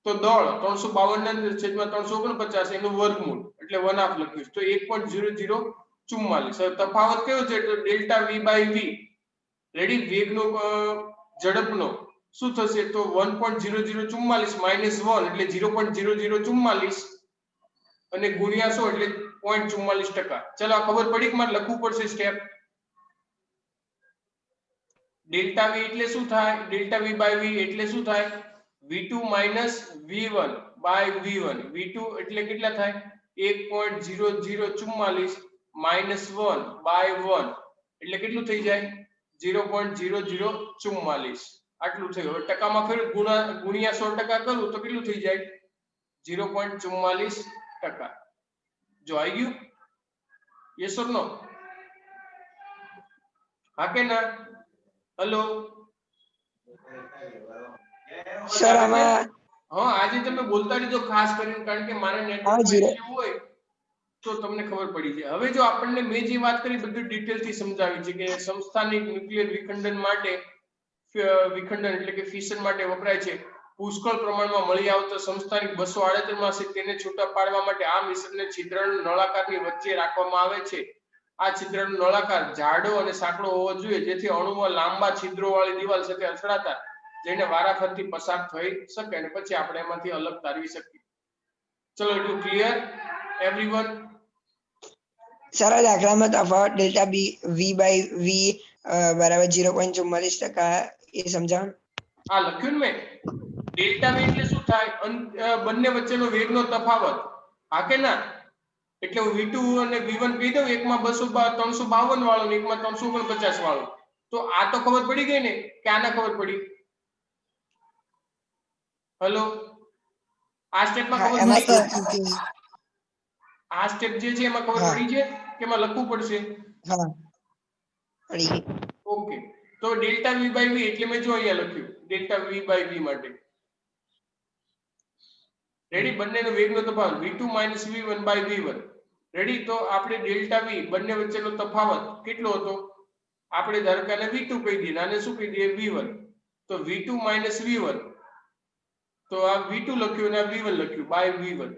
તો દળ 352/349 એનું વર્ગમૂળ એટલે 1/2 લખ્યું તો 1.0044. તફાવત કયો છે? તો ડેલ્ટા V/V. રેડી, વેગનો ઝડપનો શું થશે? તો 1.0044 માઈનસ 1 એટલે 0.0044 અને ગુણ્યા 100 એટલે 0.44%. ચલો, આ ખબર પડી કે મારે લખવું પડશે સ્ટેપ? ડેલ્ટા V એટલે શું થાય? ડેલ્ટા V/V એટલે શું થાય? V2 minus V1 by V1. V2 એટલે કેટલા થાય? 1.0044 માઈનસ 1 બાય 1 એટલે કેટલું થઈ જાય? 0.0044. આટલું થયું. હવે ટકામાં ફેર ગુણ્યા 100% કરું તો કેટલું થઈ જાય? 0.44%. જો આવી ગયું? યસ ઓર નો? હા કે ના? હેલો સર, આમાં હા, આજે તમે બોલતા લીધો ખાસ કરીને, કારણ કે મારે નેટવર્ક ઇશ્યુ હોય તો તમને ખબર પડી જાય. હવે જો આપણને મેં જે વાત કરી બધું ડિટેલ થી સમજાવી છે કે સંસ્થાનિક ન્યુક્લિયર વિખંડન માટે, વિખંડન એટલે કે ફિશન માટે વપરાય છે. પુષ્કળ પ્રમાણમાં મળી આવતો સંસ્થાનિક 238 માં છે, તેને છૂટા પાડવા માટે આ મિશ્રણને છિદ્રનો નળાકારની વચ્ચે રાખવામાં આવે છે. આ છિદ્રનો નળાકાર જાડો અને સાંકડો હોવો જોઈએ, જેથી અણુમાં લાંબા છિદ્રોવાળી દિવાલ સાથે અથડાતા જેને વારાફરતી પસાર થઈ શકે અને પછી આપણે એમાંથી અલગ તારવી શકીએ. ચલો, એટલું ક્લિયર એવરીવન? સર, આ દાખલામાં તફાવત ડેલ્ટા V/V બરાબર 0.44% એ સમજાવો. આ લખ્યું ને મેં. ડેલ્ટા V એટલે શું થાય? બંને વચ્ચેનો વેગનો તફાવત. હા કે ના? એટલે હું V2 અને V1 કહી દઉં, એકમાં 352 વાળો ને એકમાં 349 વાળો. તો આ તો ખબર પડી ગઈ ને કે આને ખબર પડી? હેલો, આ સ્ટેપમાં ખબર પડી? આ સ્ટેપ જે છે એમાં ખબર પડી છે કે એમાં લખવું પડશે? હા, પડી ગઈ. ઓકે, તો ડેલ્ટા V/V એટલે મેં જો અહીંયા લખ્યું ડેલ્ટા V/V માટે. રેડી, બંનેનો વેગનો તફાવત V2 minus V1 by V1. Ready, તો આપણે ડેલ્ટા V બંને વચ્ચેનો તફાવત કેટલો હતો? આપણે ધારો કે આને V2 કહી દઈએ, આને શું કહી દઈએ? V1. તો V2 માઈનસ V1, તો આ V2 લખ્યું અને આ V1 લખ્યું બાય V1.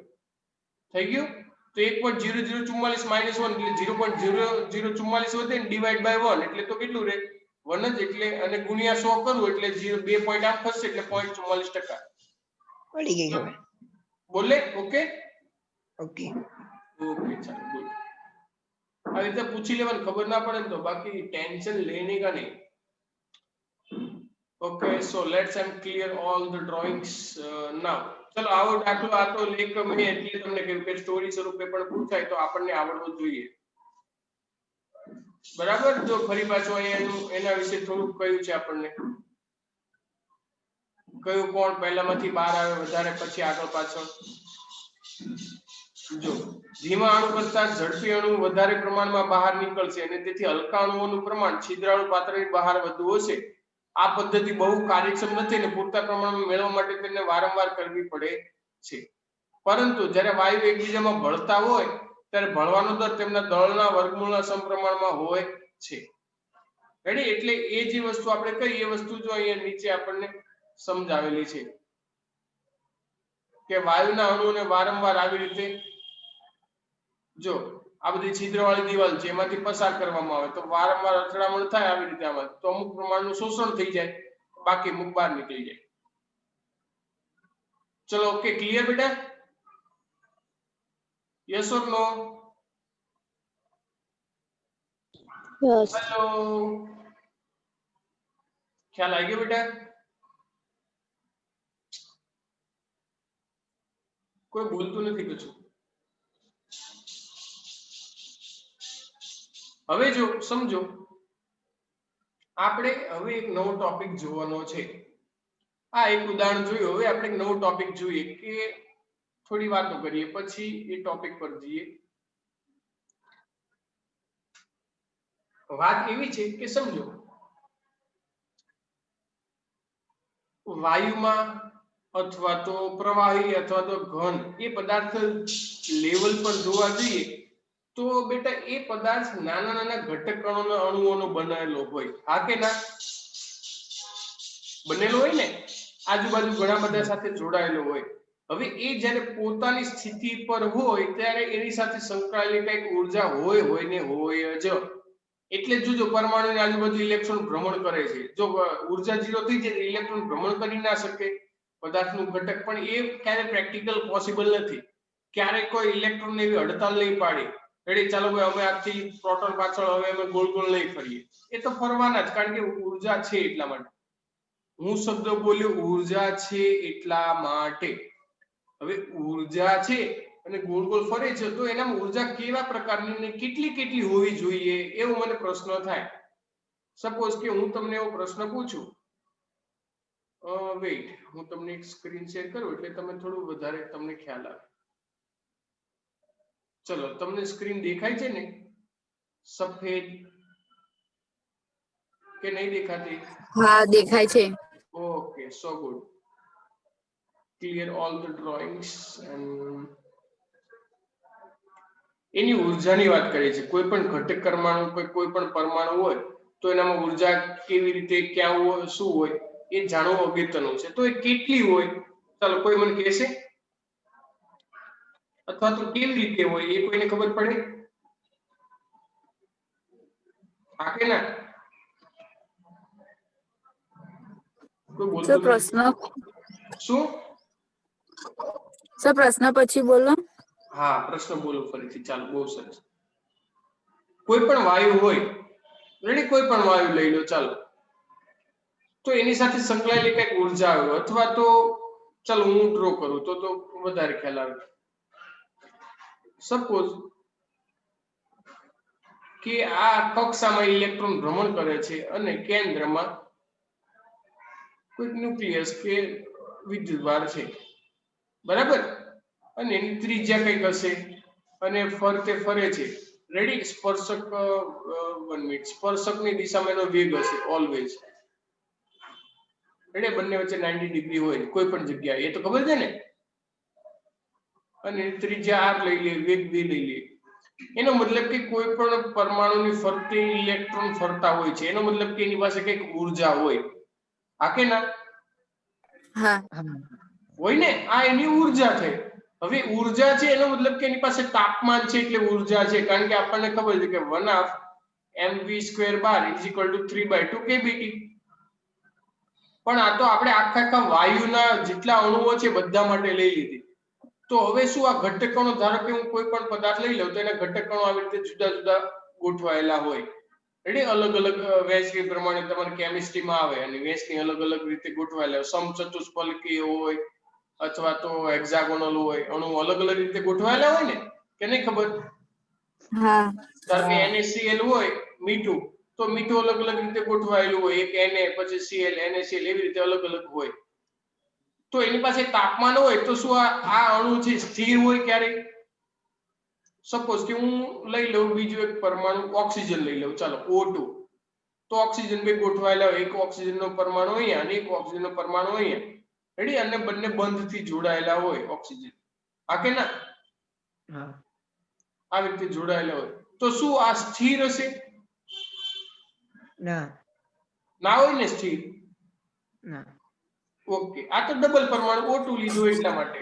થઈ ગયું? તો 1.0044 માઈનસ 1 એટલે 0.0044 વધે ને ડિવાઈડ બાય 1 એટલે તો કેટલું રહે? 1 જ. એટલે અને ગુણ્યા 100 કરવું એટલે 2.8 થશે એટલે 0.44%. પડી ગઈ ખબર. બોલે? Okay okay. ઓકે, ચાલો ગુડ. આ રીતે પૂછી લેવાનું, ખબર ના પડે ને તો, બાકી ટેન્શન લેને કા નહીં. Okay, so let's um clear all the drawings now. ચલો, આવો દાખલો આ તો લેક મેં એટલે તમને કહ્યું કે સ્ટોરી સ્વરૂપે પણ પૂછાય તો આપણને આવડવું જોઈએ. બરાબર. જો ફરી પાછું અહીંયા એના વિશે થોડુંક કહ્યું છે આપણને, કયું કોણ પહેલામાંથી બહાર આવે વધારે, પછી આગળ પાછળ. જો ધીમા અણુ કરતા ઝડપી અણુ વધારે પ્રમાણમાં બહાર નીકળશે અને તેથી હલકા અણુઓનું પ્રમાણ છિદ્રાળુ પાત્રની બહાર વધુ હશે. આ પદ્ધતિ બહુ કાર્યક્ષમ નથી અને પૂરતા પ્રમાણમાં મેળવવા માટે તેને વારંવાર કરવી પડે છે. પરંતુ જ્યારે વાયુ એકબીજામાં ભળતા હોય ત્યારે ભળવાનો દર તેમના દળના વર્ગમૂળના સમપ્રમાણમાં હોય છે. રેડી? એટલે એ જે વસ્તુ આપણે કહી એ વસ્તુ જો અહીંયા નીચે આપણને સમજાવેલી છે કે વાયુના અણુઓને વારંવાર આવી રીતે જો આ બધી છિદ્રવાળી દિવાલ છે એમાંથી પસાર કરવામાં આવે તો વારંવાર અથડામણ થાય આવી રીતે આમાં તો અમુક પ્રમાણનું શોષણ થઈ જાય, બાકી અમુક બહાર નીકળી જાય. ચલો ઓકે, ક્લિયર બેટા? Yes or no? Yes. Hello, ખ્યાલ આવી ગયો બેટા? કોઈ બોલતું નથી કશું. હવે જો સમજો, આપણે હવે એક નવો ટોપિક જોવાનો છે. આ એક ઉદાહરણ જોયું, હવે આપણે એક નવો ટોપિક જોઈએ કે થોડી વાતો કરીએ પછી એ ટોપિક પર જઈએ. વાત એવી છે કે સમજો વાયુમાં અથવા તો પ્રવાહી અથવા તો ઘન એ પદાર્થ લેવલ પર જોવા જઈએ તો બેટા એ પદાર્થ નાના નાના ઘટક કણોના અણુઓનો બનેલો હોય. હા કે ના? બનેલો હોય ને, આજુબાજુ ઘણા બધા સાથે જોડાયેલો હોય. હવે એ જ્યારે પોતાની સ્થિતિ પર હોય ત્યારે એની સાથે સંકળાયેલી કઈક ઉર્જા હોય ને હોય જ. એટલે જો પરમાણુની આજુબાજુ ઇલેક્ટ્રોન ભ્રમણ કરે છે. જો ઉર્જા 0 થઈ જાય ઇલેક્ટ્રોન ભ્રમણ કરી ના શકે પદાર્થનું ઘટક, પણ એ ક્યારે પ્રેક્ટિકલ પોસિબલ નથી. ક્યારે કોઈ ઇલેક્ટ્રોન એવી હડતાલ નહીં પાડે, રેડી ચાલો ભાઈ અમે આથી પ્રોટોન પાછળ હવે અમે ગોળ ગોળ નહીં ફરીએ. એ તો ફરવાના જ, કારણ કે ઉર્જા છે એટલા માટે. હું શબ્દ બોલ્યો ઉર્જા છે એટલા માટે. હવે ઉર્જા છે અને ગોળ ગોળ ફરે છે તો એનામાં ઉર્જા કેવા પ્રકારની ને કેટલી હોવી જોઈએ એવો મને પ્રશ્ન થાય. સપોઝ કે હું તમને એવો પ્રશ્ન પૂછું, વેઇટ હું તમને એક સ્ક્રીન શેર કરું એટલે તમે થોડું વધારે તમને ખ્યાલ આવે. ચલો, તમને સ્ક્રીન દેખાય છે ને સફેદ કે નહીં દેખાતી? હા દેખાય છે. Okay, so good. Clear all the drawings and એની ઉર્જાની વાત કરીએ છીએ. કોઈ પણ ઘટક પરમાણુ કોઈ પણ પરમાણુ હોય તો એનામાં ઉર્જા કેવી રીતે ક્યાં હોય શું હોય એ જાણવું અગત્યનું છે. તો એ કેટલી હોય ચાલો કોઈ મને કહેશે? અથવા તો કેવી રીતે હોય એ કોઈને ખબર પડે? હા કે ના? કોઈ બોલતું સર નથી. પ્રશ્ન શું? સર પ્રશ્ન પછી બોલો. હા, પ્રશ્ન બોલો ફરીથી. ચાલો, બહુ સરસ. કોઈ પણ વાયુ હોય, રેડી, કોઈ પણ વાયુ લઈ લો ચાલો, તો એની સાથે સંકળાયેલી કઈક ઉર્જા આવે અથવા તો ચાલો હું ડ્રો કરું તો વધારે ખ્યાલ આવે. સપોઝ કે આ કક્ષામાં ઇલેક્ટ્રોન ભ્રમણ કરે છે અને કેન્દ્રમાં કોઈ ન્યુક્લિયસ કે વિદ્યુતભાર છે, બરાબર? અને એની ત્રિજ્યા કઈક હશે અને ફરતે ફરે છે, રેડી? સ્પર્શક 1 મિનિટ, સ્પર્શકની દિશામાં એનો વેગ હશે ઓલવેઝ, રેડી? બંને વચ્ચે 90 ડિગ્રી હોય કોઈ પણ જગ્યાએ, એ તો ખબર છે ને? અને ત્રિજ્યા r લઈ લે, વેગ v લઈ લે. એનો મતલબ કે કોઈ પણ પરમાણુની ફરતે ઇલેક્ટ્રોન ફરતા હોય છે, એનો મતલબ કે એની પાસે કઈક ઉર્જા હોય. હા કે ના? હા હોય ને? આ એની ઉર્જા છે. હવે ઉર્જા છે એનો મતલબ કે એની પાસે તાપમાન છે એટલે ઉર્જા છે, કારણ કે આપણને ખબર છે કે 1/2 mv² બાર = 3/2 kBT. પણ આ તો આપણે આખા વાયુના જેટલા અણુઓ છે બધા માટે લઈ લીધી. તો હવે શું આ ઘટકણો, ધારો કે હું કોઈ પણ પદાર્થ લઈ લઉં તો એના ઘટકણો આવી રીતે જુદા જુદા ગોઠવાયેલા હોય, રેડી? અલગ અલગ વહેંચણી પ્રમાણે તમારી કેમિસ્ટ્રીમાં આવે અને વહેંચણી અલગ અલગ રીતે ગોઠવાયેલા હોય. સમચતુષ્ફલકીય હોય અથવા તો હેક્સાગોનલ હોય, અણુ અલગ અલગ રીતે ગોઠવાયેલા હોય ને, કે નહીં ખબર? હા ધારો કે NaCl હોય મીઠું, તો મીઠું અલગ અલગ રીતે ગોઠવાયેલું હોય, એક Na પછી Cl NaCl એવી રીતે અલગ અલગ હોય. તો એની પાસે તાપમાન હોય તો શું આ અણુ છે સ્થિર હોય ક્યારેય? સપોઝ કે હું લઈ લઉં બીજું એક પરમાણુ ઓક્સિજન લઈ લઉં, ચાલો O2, તો ઓક્સિજન બે ગોઠવાયેલા હોય, એક ઓક્સિજનનો પરમાણુ અહીંયા અને એક ઓક્સિજનનો પરમાણુ અહીંયા, રેડી, અને બંને બંધથી જોડાયેલા હોય ઓક્સિજન, હા કે ના? હા આવી રીતે જોડાયેલા હોય તો શું આ સ્થિર હશે? ના ના હોય ને સ્થિર. ના ઓકે, આ તો ડબલ પરમાણુ O2 લીધું એટલા માટે.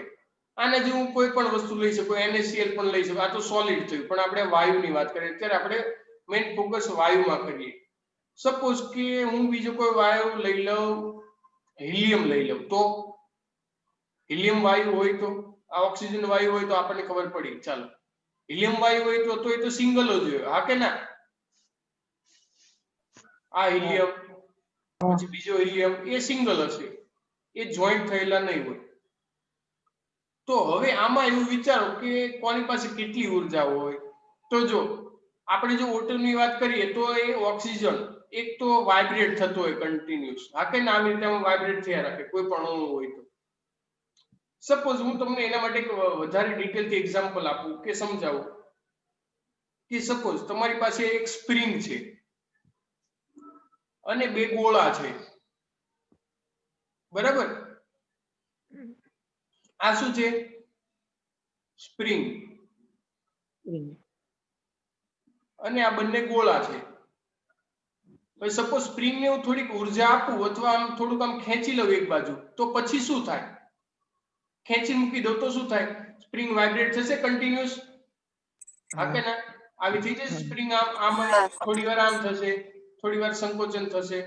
આને જે હું કોઈ પણ વસ્તુ લઈ શકું, NaCl પણ લઈ શકું, આ તો સોલિડ થયું, પણ આપણે વાયુની વાત કરીએ અત્યારે, આપણે મેઇન ફોકસ વાયુમાં કરીએ. સપોઝ કે હું બીજો કોઈ વાયુ લઈ લઉં, હિલિયમ લઈ લઉં, તો હિલિયમ વાયુ હોય તો આ ઓક્સિજન વાયુ હોય તો આપણને ખબર પડી, ચાલો હિલિયમ વાયુ હોય તો એ તો સિંગલ જ હોય, હા કે ના? આ હિલિયમ પછી બીજો હિલિયમ એ સિંગલ હશે, એ જોઈન્ટ થયેલા નહીં હોય. તો હવે આમાં એવું વિચારો કે કોની પાસે કેટલી ઉર્જા હોય. તો જો આપણે જો O2 ની વાત કરીએ તો એ ઓક્સિજન એક તો વાઇબ્રેટ થતો હોય કન્ટિન્યુઅસ, હા કે ના? આવી રીતે વાઇબ્રેટ થયા રાખે કોઈ પણ અણુ હોય તો. સપોઝ હું તમને એના માટે એક વધારે ડિટેલથી એક્ઝામ્પલ આપું કે સમજાવું કે સપોઝ તમારી પાસે એક સ્પ્રિંગ છે અને બે ગોળા છે, બરાબર? આ શું છે? સ્પ્રિંગ. અને આ બંને ગોળા છે. હવે સપોઝ સ્પ્રિંગ ને હું થોડીક ઉર્જા આપું અથવા આમ થોડુંક આમ ખેંચી લઉં એક બાજુ, તો પછી શું થાય? ખેંચી મૂકી દઉં તો શું થાય? સ્પ્રિંગ વાઇબ્રેટ થશે કન્ટિન્યુઅસ, હા કે ના? આવી થઈ જશે સ્પ્રિંગ, આમ થોડી વાર આમ થશે, થોડી વાર સંકોચન થશે,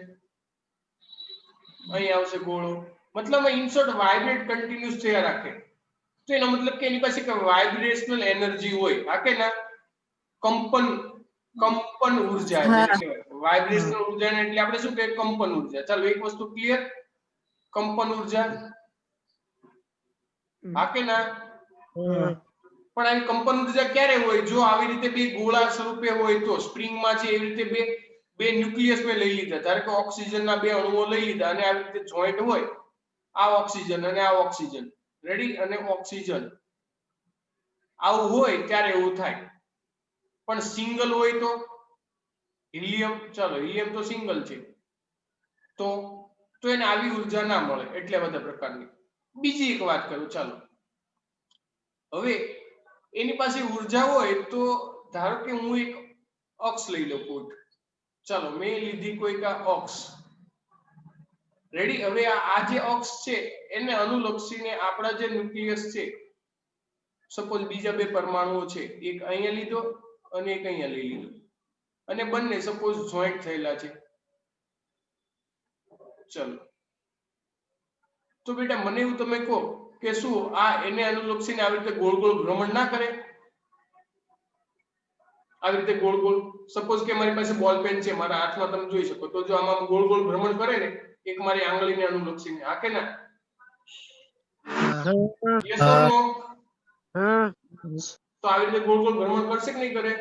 અહીં આવશે ગોળો, મતલબ ઇન શોર્ટ વાઇબ્રેટ કન્ટિન્યુઅસ થયા રાખે. તો એનો મતલબ કે એની પાસે એક વાઇબ્રેશનલ એનર્જી હોય, હા કે ના? કંપન ઉર્જા જેને કહેવાય. વાઇબ્રેશનલ ઉર્જા એટલે આપણે શું કહીએ? કંપન ઉર્જા. ચાલો એક વસ્તુ ક્લિયર, કંપન ઉર્જા, હા કે ના? પણ આવી કંપન ઉર્જા ક્યારે હોય? જો આવી રીતે બે ગોળા સ્વરૂપે હોય તો. સ્પ્રિંગમાં છે એવી રીતે બે ન્યુક્લિયસ મેં લઈ લીધા, ધારો કે ઓક્સિજનના બે અણુઓ લઈ લીધા અને આવી રીતે જોઈન્ટ હોય, આ ઓક્સિજન અને આ ઓક્સિજન, રેડી, અને ઓક્સિજન આવું હોય ત્યારે એવું થાય. પણ સિંગલ હોય તો હિલિયમ, ચાલો હિલિયમ તો સિંગલ છે, તો એને આવી ઉર્જા ના મળે, એટલે બધા પ્રકારની. બીજી એક વાત કરું, ચાલો હવે એની પાસે ઉર્જા હોય તો ધારો કે હું એક અક્ષ લઈ લઉં કોઈ, ચાલો મેં લીધી કોઈક આ અક્ષ, રેડી. હવે આ જે અક્ષ છે એને અનુલક્ષીને આપણા જે ન્યુક્લિયસ છે, સપોઝ બીજા બે પરમાણુઓ છે, એક અહીંયા લીધો અને એક અહીંયા લઈ લીધો, અને બંને સપોઝ જોઈન્ટ થયેલા છે. ચલો તો બેટા મને એવું તમે કહો કે શું આ એને અનુલક્ષીને આવી રીતે ગોળ ગોળ ભ્રમણ ના કરે? આવી રીતે ગોળ ગોળ, સપોઝ કે મારી પાસે બોલ પેન છે મારા હાથમાં, તમે જોઈ શકો, તો જો આમાં ગોળ ગોળ ભ્રમણ કરે ને એક મારી આંગળીને અનુલક્ષીને, હા કે ના? યસ ઓર નો? તો આવી રીતે ગોળ ગોળ ભ્રમણ કરશે કે નહીં કરે?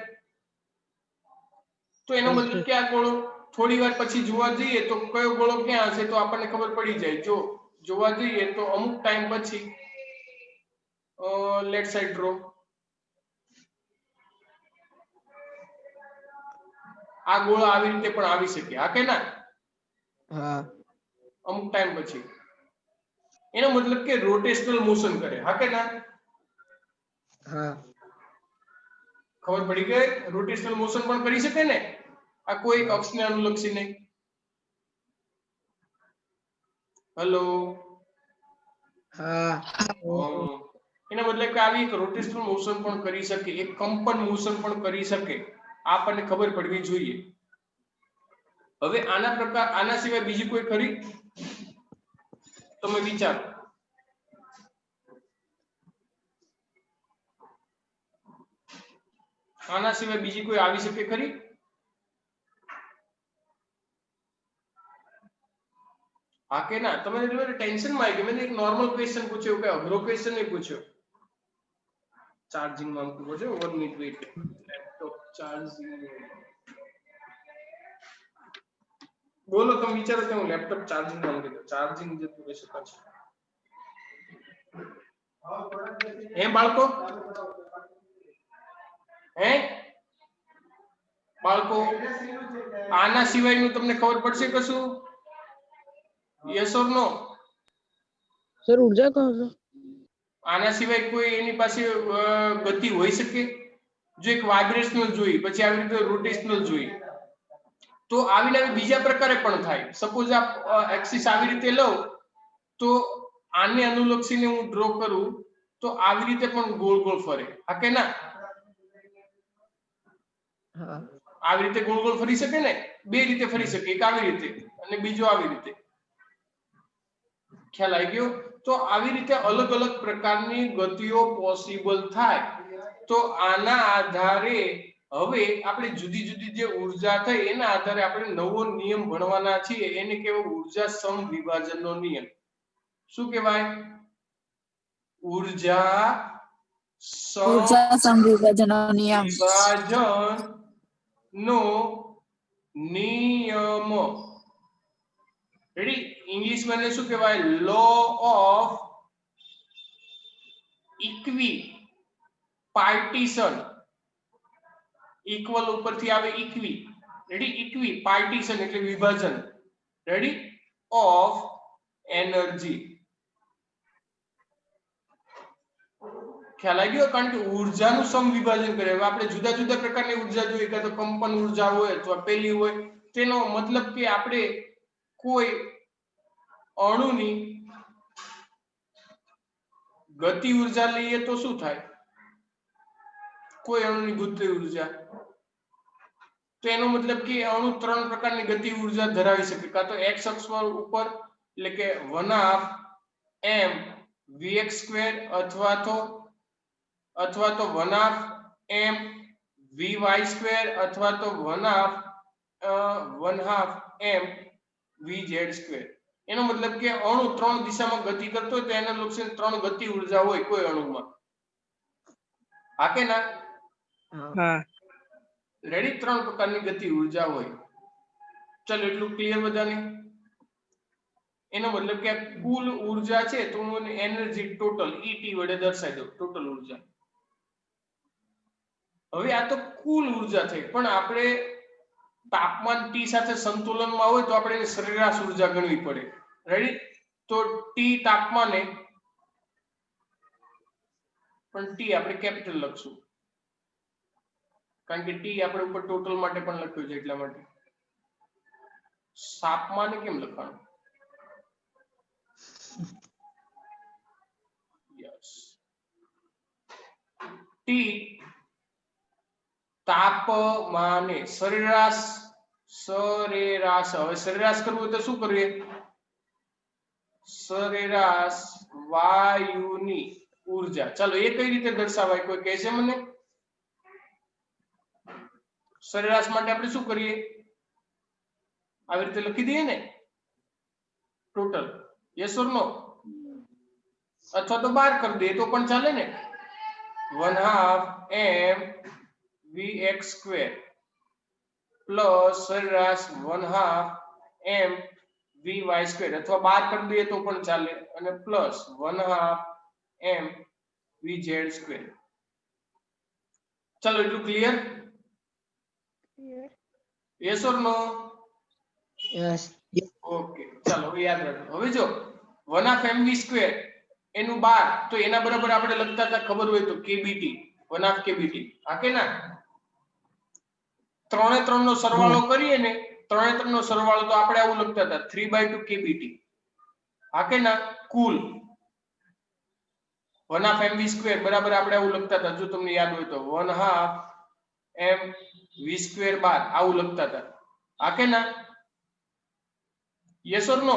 તો એનો મતલબ કે આ ગોળો થોડી વાર પછી જોવા જઈએ તો કયો ગોળો ક્યાં હશે તો આપણને ખબર પડી જાય. જો જોવા જઈએ તો અમુક ટાઈમ પછી લેફ્ટ સાઈડ ડ્રો, આ ગોળો આવી રીતે પણ આવી શકે, હા કે ના? અમુક ટાઈમ પછી એનો મતલબ કે રોટેશનલ મોશન કરે, હા કે ના? ખબર પડી ગઈ? રોટેશનલ મોશન પણ કરી શકે ને આ કોઈ એક અક્ષને અનુલક્ષીને. હેલો, એના મતલબ કે આવી એક રોટેશનલ મોશન પણ કરી શકે, એક કંપન મોશન પણ કરી શકે, આપણને ખબર પડવી જોઈએ. હવે આના સિવાય બીજી કોઈ ખરી? તમે વિચારો. આના સિવાય બીજી કોઈ આવી શકે ખરી? હા કે ના? તમે ટેન્શન માં આવી ગયા. મેં એક નોર્મલ ક્વેશ્ચન પૂછ્યો, કે અઘરો ક્વેશ્ચન નહીં પૂછ્યો. ચાર્જિંગ માં મૂકવો છે, 1 મિનિટ વેઇટ. Laptop charging. બોલો તમે વિચારો કે હું લેપટોપ ચાર્જિંગ માં મૂકી દઉં, ચાર્જિંગ જતું રહેશે પછી. હે બાળકો, હે બાળકો આના સિવાયનું તમને ખબર પડશે કશું? Yes or no? સર ઉર્જા કહો છો? આના સિવાય કોઈ એની પાસે ગતિ હોઈ શકે? જો એક વાઇબ્રેશનલ જોઈ, પછી આવી રીતે રોટેશનલ જોઈ, તો આવીને આવી બીજા પ્રકારે પણ થાય. સપોઝ આ એક્સિસ આવી રીતે લઉં તો આને અનુલક્ષીને હું ડ્રો કરું તો આવી રીતે પણ ગોળ ગોળ ફરે. હા કે ના? હા આવી રીતે ગોળ ગોળ ફરી શકે ને? બે રીતે ફરી શકે, એક આવી રીતે અને બીજો આવી રીતે. ખ્યાલ આવી ગયો? તો આવી રીતે અલગ અલગ પ્રકારની ગતિઓ પોસિબલ થાય. તો આના આધારે હવે આપણે જુદી જુદી જે ઉર્જા થઈ એના આધારે આપણે નવો નિયમ ભણવાના છીએ. એને કહેવાય ઉર્જા સમવિભાજનનો નિયમ. શું કહેવાય? ઉર્જા સમવિભાજનનો નિયમ. વિભાજનનો નિયમ. રેડી? ઇંગ્લિશમાં એને શું કહેવાય? Law of equi partition. Equal ઉપરથી આવે ઇક્વી. રેડી? ઇક્વી પાર્ટીશન એટલે વિભાજન. રેડી? Of energy. ખ્યાલ આવી ગયો? કારણ કે ઉર્જાનું સમવિભાજન કરે. હવે આપણે જુદા જુદા પ્રકારની ઉર્જા જોઈએ, કાં તો કંપન ઉર્જા હોય અથવા પેલી હોય. તેનો મતલબ કે આપણે કોઈ અણુની ગતિ ઉર્જા લઈએ તો શું થાય? કોઈ અણુની ગતિ ઉર્જા, તો એનો મતલબ કે અણુ ત્રણ પ્રકારની ગતિ ઉર્જા ધરાવી શકે. કાં તો x અક્ષ ઉપર એટલે કે 1/2 m vx² અથવા તો 1/2 m vy² અથવા તો 1/2 m vz². એનો મતલબ કે અણુ ત્રણ દિશામાં ગતિ કરતો હોય તો એના લક્ષણ ત્રણ ગતિ ઉર્જા હોય કોઈ અણુમાં. હા કે ના? હા. રેડી? ત્રણ પ્રકારની ગતિ ઉર્જા હોય. ચલો એટલું ક્લિયર બધાને? એનો મતલબ કે કુલ ઉર્જા છે તો હું એનર્જી ટોટલ ET વડે દર્શાવી દઉં. ટોટલ ઉર્જા. હવે આ તો કુલ ઉર્જા થઈ, પણ આપણે તાપમાન T સાથે સંતુલનમાં હોય તો આપણે એની સરેરાશ ઉર્જા ગણવી પડે. રેડી? તો T તાપમાને, પણ T આપણે કેપિટલ લખશું કારણ કે T આપણે ઉપર ટોટલ માટે પણ લખ્યું છે એટલા માટે. તાપમાને કેમ લખવાનું? યસ. T તાપમાને સરેરાશ. હવે સરેરાશ કરવું હોય તો શું કરીએ? સરેરાશ વાયુની ઉર્જા. ચાલો એ કઈ રીતે દર્શાવાય? કોઈ કહે છે મને? સરેરાશ માટે આપણે શું કરીએ? આવી રીતે લખી દઈએ ને ટોટલ. યસ ઓર નો? અથવા તો બાર કરી દઈએ તો પણ ચાલે ને? 1/2 m vx² પ્લસ સરેરાશ 1/2 m vy² અથવા બાર કરી દઈએ તો પણ ચાલે, અને પ્લસ 1/2 m vz². ચાલો એટલું clear? Yes or no? Yes okay. ચાલો હવે યાદ રાખો. હવે જો 1/2 mv² એનું બાર તો એના બરાબર આપણે લખતા હતા, ખબર હોય તો kbt. 1/2 kbt. હા કે ના? ત્રણે ત્રણ નો સરવાળો કરીએ ને, ત્રણે ત્રણ નો સરવાળો તો આપણે આવું લખતા હતા 3/2 kbt. હા કે ના? કુલ 1/2 mv² બરાબર આપણે આવું લખતા હતા. જો તમને યાદ હોય તો 1/2 m v² બાર આવું લખતા હતા. હા કે ના? Yes or no?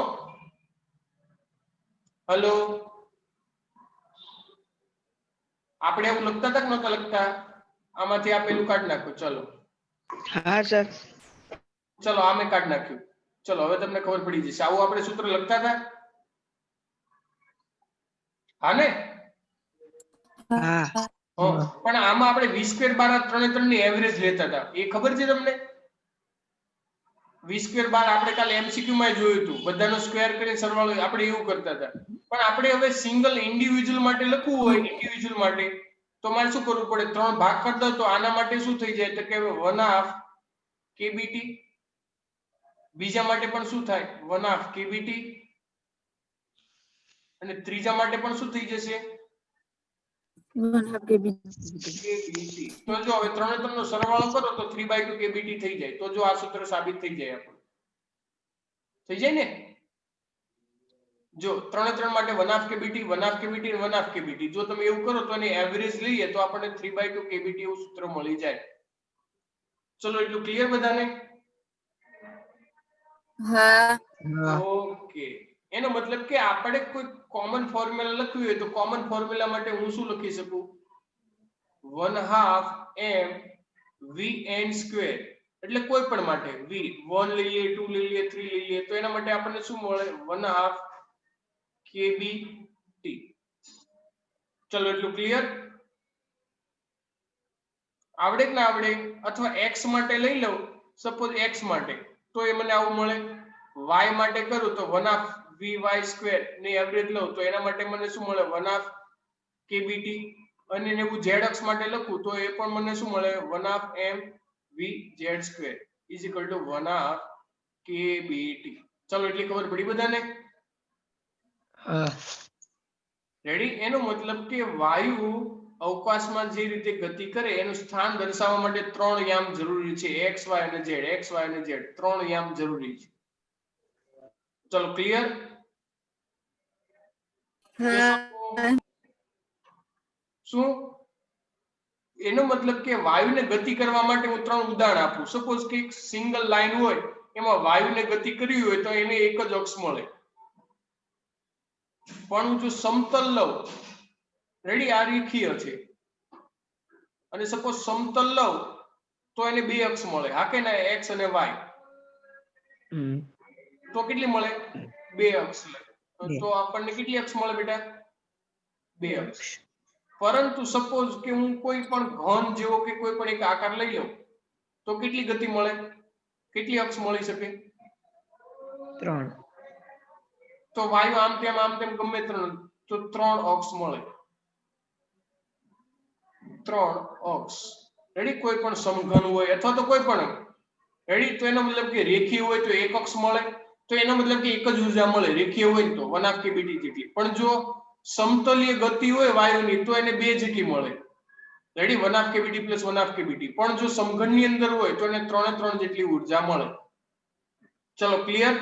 હેલો? આપણે એવું લખતા હતા કે નહોતા લખતા? આમાંથી આ પેલું કાઢી નાખો. ચલો હા સર. ચલો આ મેં કાઢી નાખ્યું. ચલો હવે તમને ખબર પડી જશે. આવું આપણે સૂત્ર લખતા હતા? હા ને? હા. પણ આમાં આપણે v² બાર ત્રણે ત્રણ ની એવરેજ લેતા હતા. એ ખબર છે તમને? v² બાર આપણે કાલે MCQ માં જોયું હતું. બધાનો સ્ક્વેર કરીને સરવાળો આપણે એવું કરતા હતા. પણ આપણે હવે સિંગલ ઇન્ડિવિડ્યુઅલ માટે લખવું હોય, ઇન્ડિવિડ્યુઅલ માટે તો મારે શું કરવું પડે? 3 ભાગ કરી દો તો આના માટે શું થઈ જાય? તો કે 1/2 kbt. બીજા માટે પણ શું થાય? 1/2 kbt. અને ત્રીજા માટે પણ શું થઈ જશે? 1/2 kbt. kbt. તો જો હવે 3 ને 3 નો સરવાળો કરો તો 3/2 kbt થઈ જાય. તો જો આ સૂત્ર સાબિત થઈ જાય આપણું. થઈ જાય ને? જો 3 ને 3 માટે 1/2 kbt, 1/2 kbt અને 1/2 kbt. જો તમે એવું કરો તો એની એવરેજ લઈએ તો આપણને 3/2 kbt એવું સૂત્ર મળી જાય. ચલો એટલું ક્લિયર બધાને? હા. ઓકે. એનો મતલબ કે આપણે કોઈ કોમન ફોર્મ્યુલા લખવી હોય તો કોમન ફોર્મ્યુલા માટે હું શું લખી શકું? 1/2 m vn². એટલે કોઈ પણ માટે v 1 લઈ લઈએ, 2 લઈ લઈએ, 3 લઈ લઈએ તો એના માટે આપણને શું મળે? 1/2 kbt. ચલો એટલું ક્લિયર? આવડે કે ના આવડે? અથવા x માટે લઈ લઉં, સપોઝ x માટે, તો એ મને આવું મળે. y માટે કરું તો 1/2 vy² ની એવરેજ લઉં તો એના માટે મને શું મળે? 1/2 kbt. અને એને હું z અક્ષ માટે લખું તો એ પણ મને શું મળે? 1/2 m vz² is equal to 1/2 kbt. ચલો એટલી ખબર પડી બધાને? હા. રેડી? એનો મતલબ કે વાયુ અવકાશમાં જે રીતે ગતિ કરે એનું સ્થાન દર્શાવવા માટે 3 યામ જરૂરી છે. x y અને z, x y અને z 3 યામ જરૂરી છે. ચલો ક્લિયર? હા. શું? એનો મતલબ કે વાયુને ગતિ કરવા માટે હું 3 ઉદાહરણ આપું. સપોઝ કે એક સિંગલ લાઈન હોય એમાં વાયુને ગતિ કરવી હોય તો એને એક જ અક્ષ મળે. પણ હું જો સમતલ લઉં, રેડી, આ રેખીય છે, અને સપોઝ સમતલ લઉં તો એને 2 અક્ષ મળે. હા કે ના? x અને y. તો કેટલી મળે? 2 અક્ષ. તો આપણને કેટલી અક્ષ મળે બેટા? 2 અક્ષ. પરંતુ સપોઝ કે હું કોઈ પણ ઘન જેવો કે કોઈ પણ એક આકાર લઈ લઉં તો કેટલી ગતિ મળે? કેટલી અક્ષ મળી શકે? 3. તો વાયુ આમ તેમ ગમે 3, તો 3 અક્ષ મળે. 3 અક્ષ. રેડી? કોઈ પણ સમઘન હોય અથવા તો કોઈ પણ, રેડી? તો એનો મતલબ કે રેખીય હોય તો 1 અક્ષ મળે. તો એનો મતલબ કે એક જ ઊર્જા મળે. રેખીય હોય તો 1/2 kbt જેટલી. પણ જો સમતલીય ગતિ હોય વાયુની તો એને 2 જેટલી મળે. રેડી? 1/2 kbt plus 1/2 kbt. પણ જો સમઘનની અંદર હોય તો એને 3 ને 3 જેટલી ઊર્જા મળે. ચલો ક્લિયર?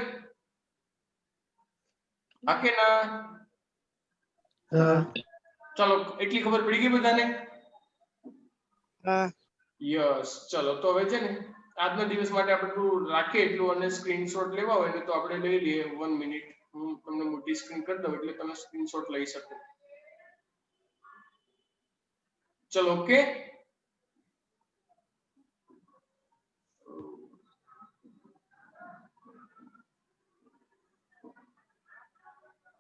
હા કે ના? હા. ચલો એટલી ખબર પડી ગઈ બધાને? હા. યસ. ચલો તો હવે છે ને આજના દિવસ માટે આપણે એટલું રાખીએ એટલું, અને સ્ક્રીનશોટ લેવા હોય ને તો આપણે લઈ લઈએ. 1 મિનિટ હું તમને મોટી સ્ક્રીન કરી દઉં એટલે તમે સ્ક્રીનશોટ લઈ શકો. ચલો ઓકે.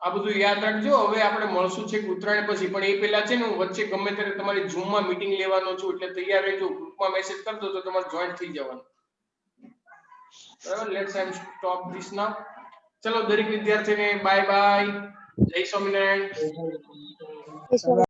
આ બધું યાદ રાખજો. હવે આપણે મળશું છે ઉત્તરાયણ પછી, પણ એ પહેલા છે ને હું વચ્ચે ગમે ત્યારે તમારી ઝૂમ માં મીટિંગ લેવાનો છું એટલે તૈયાર રહેજો. ગ્રુપમાં મેસેજ કરી દો તો તમારે જોઈન્ટ થઈ જવાનું. બરાબર? લેટ્સ એમ સ્ટોપ ધીસ નાઉ. ચલો દરેક વિદ્યાર્થીને બાય બાય. જય સ્વામિનારાયણ.